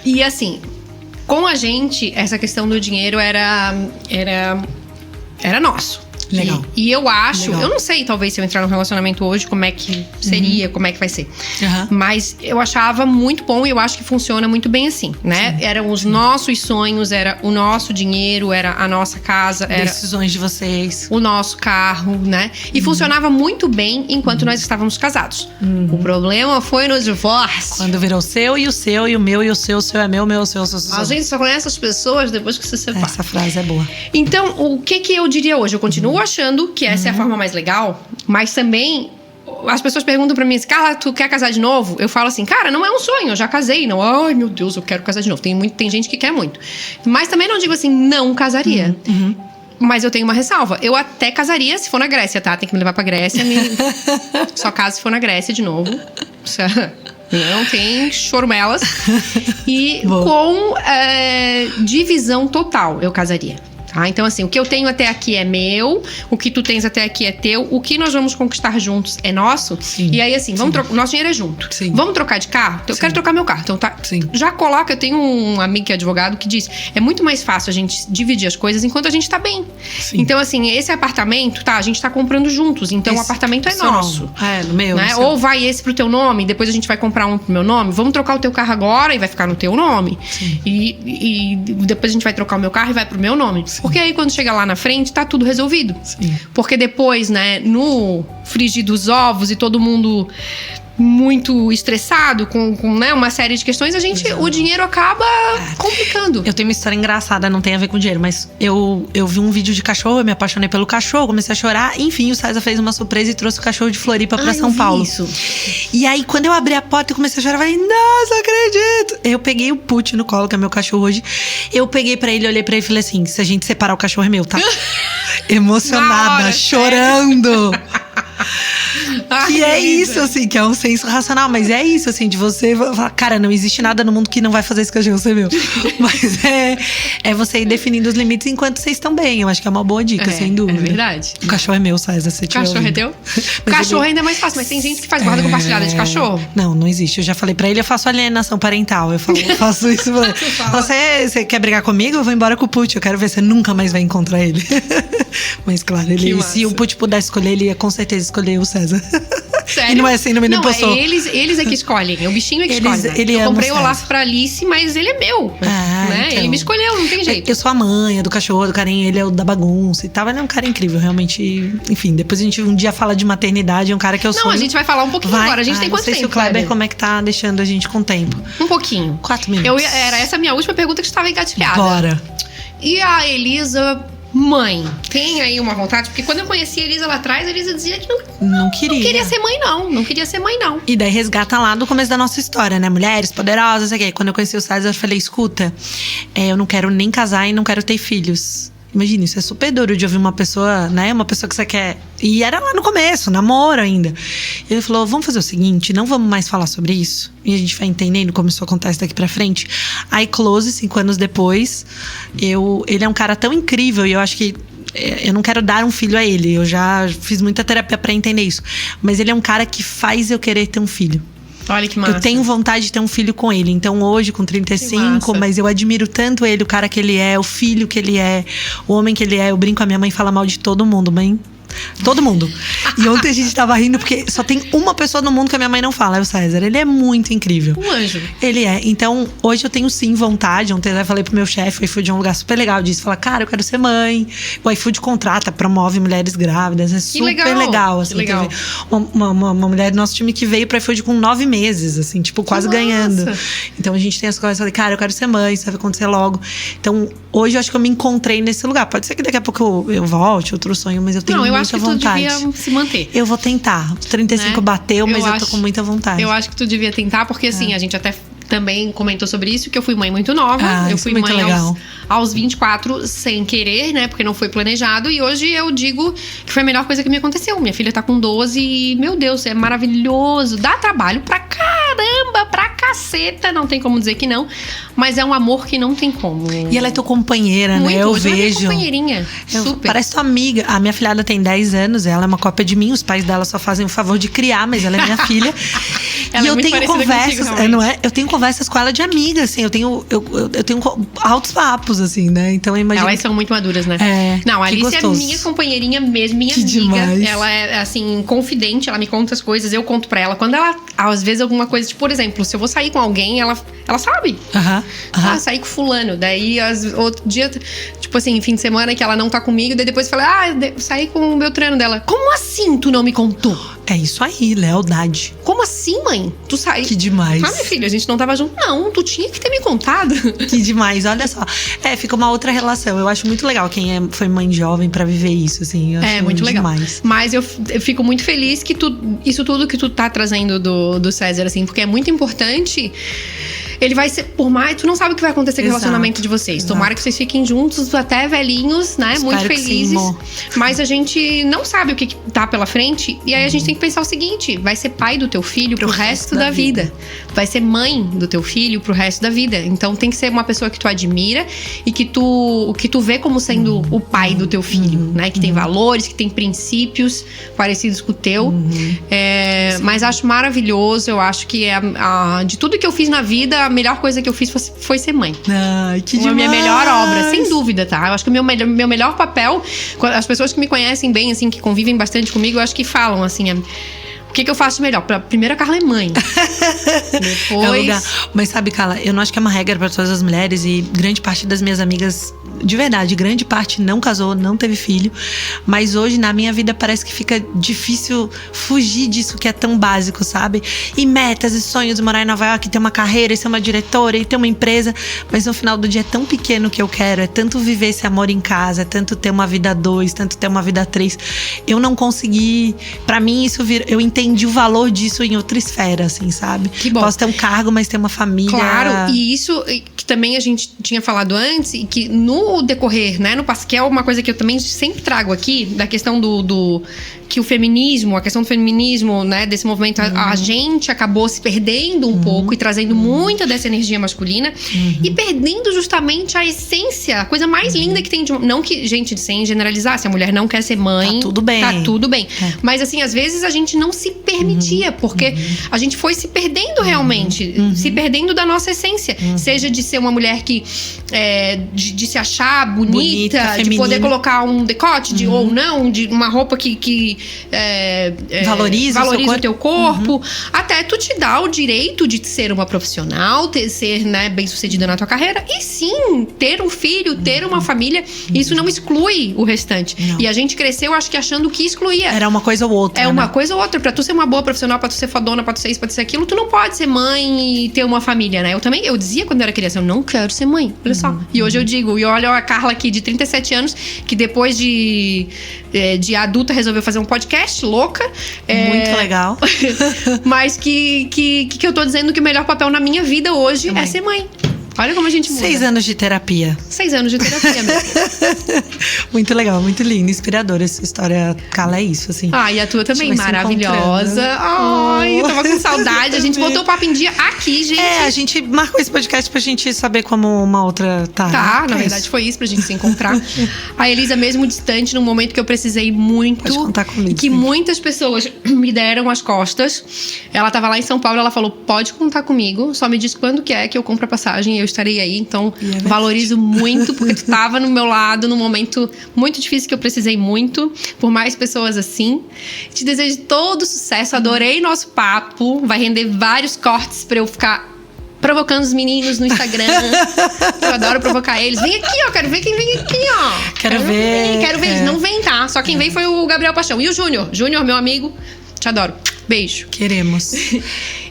E assim, com a gente, essa questão do dinheiro era nosso. Legal. E eu acho, Legal. Eu não sei, talvez se eu entrar num relacionamento hoje, como é que seria, como é que vai ser. Mas eu achava muito bom e eu acho que funciona muito bem assim, né? Eram os nossos sonhos, era o nosso dinheiro, era a nossa casa, era decisões de vocês, o nosso carro, né? E funcionava muito bem enquanto nós estávamos casados. O problema foi no divórcio. Quando virou o seu e o meu e o seu é meu é o seu. A gente só conhece as pessoas depois que se separa. Essa frase é boa. Então, o que eu diria hoje? Eu continuo achando que essa é a forma mais legal, mas também as pessoas perguntam pra mim assim, Carla, tu quer casar de novo? Eu falo assim, cara, não é um sonho, eu já casei. Não, ai meu Deus, eu quero casar de novo. Tem gente que quer muito. Mas também não digo assim, não casaria. Mas eu tenho uma ressalva. Eu até casaria se for na Grécia, tá? Tem que me levar pra Grécia. Só caso se for na Grécia de novo. Não tem chorumelas. E com divisão total eu casaria. Tá? Então, assim, o que eu tenho até aqui é meu, o que tu tens até aqui é teu, o que nós vamos conquistar juntos é nosso. Sim. E aí, assim, nosso dinheiro é junto. Sim. Vamos trocar de carro? Eu quero trocar meu carro. Então, tá. Sim. Já coloca, eu tenho um amigo que é advogado que diz: é muito mais fácil a gente dividir as coisas enquanto a gente tá bem. Sim. Então, assim, esse apartamento, tá, a gente tá comprando juntos. Então, o apartamento é nosso. No meu. Né? Ou vai esse pro teu nome, depois a gente vai comprar um pro meu nome. Vamos trocar o teu carro agora e vai ficar no teu nome. E depois a gente vai trocar o meu carro e vai pro meu nome. Sim. Porque aí quando chega lá na frente, tá tudo resolvido. Sim. Porque depois, né, no frigir dos ovos e todo mundo muito estressado com né, uma série de questões, o dinheiro acaba complicando. Eu tenho uma história engraçada, não tem a ver com dinheiro, mas eu vi um vídeo de cachorro, eu me apaixonei pelo cachorro, comecei a chorar. Enfim, o César fez uma surpresa e trouxe o cachorro de Floripa pra São Paulo. Isso. E aí, quando eu abri a porta e comecei a chorar, eu falei, nossa, acredito! Eu peguei o Putin no colo, que é meu cachorro hoje. Eu peguei pra ele, olhei pra ele e falei assim: se a gente separar, o cachorro é meu, tá? Emocionada, chorando. Que é isso, assim, que é um senso racional. Mas é isso, assim, de você falar, cara, não existe nada no mundo que não vai fazer esse cachorro ser meu. Mas é você ir definindo os limites enquanto vocês estão bem. Eu acho que é uma boa dica, sem dúvida. É verdade. O cachorro é meu, César, se O cachorro é teu? O cachorro ainda é mais fácil, mas tem gente que faz guarda compartilhada de cachorro. Não existe. Eu já falei pra ele, eu faço alienação parental. Eu faço isso. Você quer brigar comigo? Eu vou embora com o Putin. Eu quero ver, você nunca mais vai encontrar ele. Mas claro, se o Putin pudesse escolher, ele ia com certeza escolher o César. Sério? E não é assim, não me impostou. Não, eles é que escolhem. É o bichinho é que escolhe. Né? Eu comprei o Olaf pra Alice, mas ele é meu. Né? Então. Ele me escolheu, não tem jeito. Eu sou a mãe, do cachorro, do carinho. Ele é o da bagunça e tal. Ele é um cara incrível, realmente. Enfim, depois a gente um dia fala de maternidade. É um cara que eu sou. Não, a gente vai falar um pouquinho agora. A gente tem quanto tempo? Não sei se o Kleber, como é que tá deixando a gente com tempo. Um pouquinho. 4 minutos. Era essa a minha última pergunta que estava engatilhada. Bora. E a Elisa... Mãe, tem aí uma vontade? Porque quando eu conheci a Elisa lá atrás, a Elisa dizia que não queria. Não queria ser mãe, não. Não queria ser mãe, não. E daí resgata lá do começo da nossa história, né? Mulheres poderosas, sei o quê. Quando eu conheci o César, eu falei, escuta, eu não quero nem casar e não quero ter filhos. Imagina, isso é super duro de ouvir uma pessoa, né? Uma pessoa que você quer... E era lá no começo, namoro ainda. Ele falou, vamos fazer o seguinte, não vamos mais falar sobre isso. E a gente vai entendendo como isso acontece daqui pra frente. Aí, close, 5 anos depois, ele é um cara tão incrível e eu acho que eu não quero dar um filho a ele. Eu já fiz muita terapia pra entender isso. Mas ele é um cara que faz eu querer ter um filho. Olha que massa. Eu tenho vontade de ter um filho com ele. Então hoje, com 35, mas eu admiro tanto ele, o cara que ele é, o filho que ele é, o homem que ele é. Eu brinco, a minha mãe fala mal de todo mundo, mãe. Todo mundo. E ontem a gente tava rindo porque só tem uma pessoa no mundo que a minha mãe não fala, é o César. Ele é muito incrível. Um anjo. Ele é. Então, hoje eu tenho sim vontade. Ontem eu falei pro meu chefe, o iFood é um lugar super legal disso. Fala, cara, eu quero ser mãe. O iFood contrata, promove mulheres grávidas. É super legal. Assim, legal. Uma mulher do nosso time que veio pro iFood com 9 meses, assim, tipo, quase ganhando. Então a gente tem as coisas. Eu falei, cara, eu quero ser mãe, isso vai acontecer logo. Então, hoje eu acho que eu me encontrei nesse lugar. Pode ser que daqui a pouco eu volte, outro sonho, mas eu tenho muita vontade. Eu acho que tu devia se manter. Eu vou tentar. 35 bateu, mas eu tô com muita vontade. Eu acho que tu devia tentar, porque assim, a gente até também comentou sobre isso, que eu fui mãe muito nova. Eu fui mãe aos 24 sem querer, né? Porque não foi planejado. E hoje eu digo que foi a melhor coisa que me aconteceu. Minha filha tá com 12 e, meu Deus, é maravilhoso. Dá trabalho pra caramba, pra caceta. Não tem como dizer que não. Mas é um amor que não tem como. E ela é tua companheira, muito, né? Eu vejo. Ela é minha companheirinha. Super. Parece tua amiga. A minha filhada tem 10 anos, ela é uma cópia de mim. Os pais dela só fazem o favor de criar, mas ela é minha filha. Ela e eu tenho conversas, contigo, não é? Eu tenho conversas com ela de amiga, assim. Eu tenho altos papos, assim, né? Então eu imagino. Elas são muito maduras, né? Não, a Alice é minha companheirinha mesmo, minha amiga. Demais. Ela é, assim, confidente, ela me conta as coisas, eu conto pra ela. Quando ela, às vezes, alguma coisa, tipo, por exemplo, se eu vou sair com alguém, ela sabe. Sair com fulano. Daí, outro dia, tipo assim, fim de semana que ela não tá comigo, daí depois eu falei, saí com o Beltrano dela. Como assim tu não me contou? É isso aí, lealdade. Como assim, mãe? Tu saiu? Que demais. Minha filha, a gente não tava junto. Não, tu tinha que ter me contado. Que demais, olha só. Fica uma outra relação. Eu acho muito legal quem foi mãe jovem pra viver isso, assim. Eu acho muito legal. Demais. Mas eu fico muito feliz que isso tudo que tu tá trazendo do César, assim, porque é muito importante ele vai ser, por mais, tu não sabe o que vai acontecer com o relacionamento de vocês. Tomara que vocês fiquem juntos até velhinhos, né? Espero muito que felizes. sim, amor. Mas a gente não sabe o que tá pela frente. E aí a gente tem que pensar o seguinte: vai ser pai do teu filho pro resto da vida. Vai ser mãe do teu filho pro resto da vida. Então tem que ser uma pessoa que tu admira e que tu vê como sendo o pai do teu filho, né? Que tem valores, que tem princípios parecidos com o teu. Mas acho maravilhoso. Eu acho que de tudo que eu fiz na vida, a melhor coisa que eu fiz foi ser mãe. Ai, que Foi a minha demais. melhor obra, sem dúvida, tá? Eu acho que o meu melhor papel, as pessoas que me conhecem bem, assim, que convivem bastante comigo, eu acho que falam, assim, o que eu faço de melhor? Primeiro, a Carla é mãe. Depois... É o lugar. Mas sabe, Carla, eu não acho que é uma regra pra todas as mulheres. E grande parte das minhas amigas, de verdade, grande parte não casou, não teve filho. Mas hoje, na minha vida, parece que fica difícil fugir disso que é tão básico, sabe? E metas e sonhos de morar em Nova York, ter uma carreira, e ser uma diretora, e ter uma empresa. Mas no final do dia é tão pequeno o que eu quero. É tanto viver esse amor em casa, é tanto ter uma vida 2, tanto ter uma vida 3. Eu não consegui... Pra mim, isso eu entendi o valor disso em outra esfera, assim, sabe? Que bom. Posso ter um cargo, mas ter uma família. Claro, e isso que também a gente tinha falado antes, e que no decorrer, né, que é uma coisa que eu também sempre trago aqui, da questão que o feminismo, a questão do feminismo, né, desse movimento, a gente acabou se perdendo um pouco e trazendo muita dessa energia masculina e perdendo justamente a essência, a coisa mais linda que tem não que, gente, sem generalizar, se a mulher não quer ser mãe, Tá tudo bem. Tá tudo bem. Mas assim, às vezes a gente não se permitia, porque a gente foi se perdendo realmente, se perdendo da nossa essência. Seja de ser uma mulher que de se achar bonita, de feminina. poder colocar um decote ou não, de uma roupa que valoriza o teu corpo, até tu te dá o direito de ser uma profissional, ser, né, bem sucedida na tua carreira e sim, ter um filho, ter uma família. Isso não exclui o restante. Não. E a gente cresceu, acho que achando que excluía. Era uma coisa ou outra. É uma né? coisa ou outra. Pra tu ser uma boa profissional, pra tu ser fodona, pra tu ser isso, pra tu ser aquilo, tu não pode ser mãe e ter uma família, né? Eu dizia quando eu era criança, eu não quero ser mãe. Olha só. E hoje eu digo, e olha a Carla aqui de 37 anos, que depois de adulta resolveu fazer um podcast, louca. Muito legal. Mas que eu tô dizendo que o melhor papel na minha vida hoje é ser mãe. Olha como a gente muda. 6 anos de terapia. 6 anos de terapia mesmo. Muito legal, muito lindo, inspiradora essa história. Carla, é isso, assim. E a tua também, A gente vai se maravilhosa. Ai, eu tava com saudade. A gente botou o papo em dia aqui, gente. A gente marcou esse podcast pra gente saber como uma outra tá. Na verdade foi isso, pra gente se encontrar. A Elisa, mesmo distante, num momento que eu precisei muito. Pode contar comigo, e que sim. muitas pessoas me deram as costas. Ela tava lá em São Paulo, ela falou, pode contar comigo, só me diz quando que é que eu compro a passagem e eu estarei aí. Então, valorizo muito, porque tu tava no meu lado num momento muito difícil que eu precisei muito, por mais pessoas assim. Te desejo todo sucesso, adorei nosso papo. Vai render vários cortes pra eu ficar provocando os meninos no Instagram. Eu adoro provocar eles. Vem aqui, ó. Quero ver quem vem aqui, ó. Quero ver. Eles não vêm, tá? Só quem veio foi o Gabriel Paixão. E o Júnior. Júnior, meu amigo. Te adoro. Beijo. Queremos.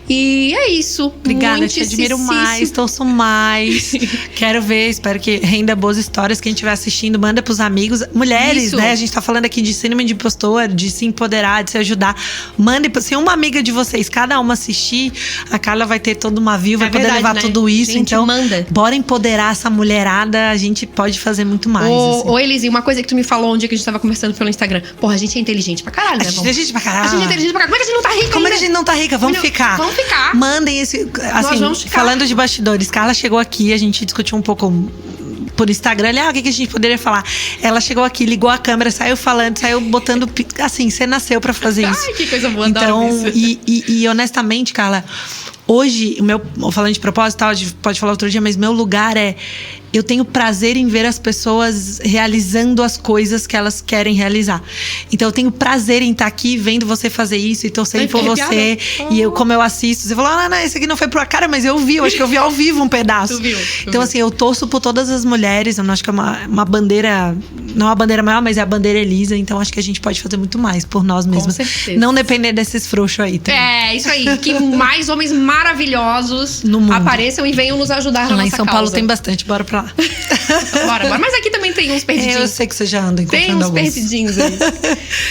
E é isso. Obrigada, te admiro mais, torço mais. Quero ver, espero que renda boas histórias. Quem estiver assistindo, manda pros amigos. Mulheres, Isso. né? A gente tá falando aqui de síndrome de impostor, de se empoderar, de se ajudar. Mande, se uma amiga de vocês, cada uma assistir, a Carla vai ter toda uma view, vai poder verdade, levar né? tudo isso. Gente, Então, manda. bora empoderar essa mulherada. A gente pode fazer muito mais. assim. Ô, Elise, uma coisa que tu me falou um dia que a gente tava conversando pelo Instagram. Porra, a gente é inteligente pra caralho, né? A gente é gente pra caralho. A gente é inteligente pra caralho. Como é que a gente não tá rica Como é que ainda? a gente não tá rica? Vamos ficar. Vamos ficar. Mandem esse. Assim, vamos ficar. falando de bastidores, Carla chegou aqui, a gente discutiu um pouco por Instagram. O que a gente poderia falar? Ela chegou aqui, ligou a câmera, saiu falando, saiu botando. Assim, você nasceu pra fazer isso. Ai, que coisa boa, então, adoro isso. E honestamente, Carla, hoje, falando de propósito, tal, pode falar outro dia, mas meu lugar é. Eu tenho prazer em ver as pessoas realizando as coisas que elas querem realizar. Então eu tenho prazer em estar aqui vendo você fazer isso e torcendo por você. E como eu assisto, você falou, não, esse aqui não foi por cara, mas eu vi, eu acho que eu vi ao vivo um pedaço. Tu viu. Então, assim, eu torço por todas as mulheres. Eu acho que é uma bandeira, não uma bandeira maior, mas é a bandeira Elisa. Então acho que a gente pode fazer muito mais por nós mesmos. certeza. Não depender desses frouxos aí. Também. É, isso aí. Que mais homens maravilhosos No mundo. apareçam e venham nos ajudar na Lá nossa em São causa. Paulo tem bastante, bora pra lá. Bora. Mas aqui também tem uns perdidinhos. Eu sei que você já anda encontrando Tem uns alguns. perdidinhos aí.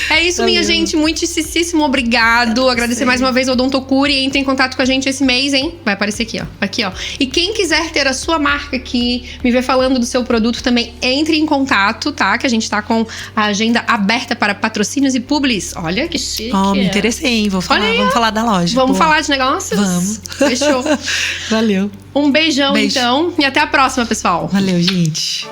É isso, minha Valeu. gente. Muitíssimo obrigado. Agradecer mais uma vez ao Odontocure. Entre em contato com a gente esse mês, hein? Vai aparecer aqui, ó. Aqui, ó. E quem quiser ter a sua marca aqui, me ver falando do seu produto também, entre em contato, tá? Que a gente tá com a agenda aberta para patrocínios e publis. Olha que chique. Ó, me interessei, hein? Olha aí, Vamos falar da loja. Vamos Boa. falar de negócios? Vamos. Fechou. Valeu. Um beijão, Beijo. então. E até a próxima, pessoal. Valeu, gente.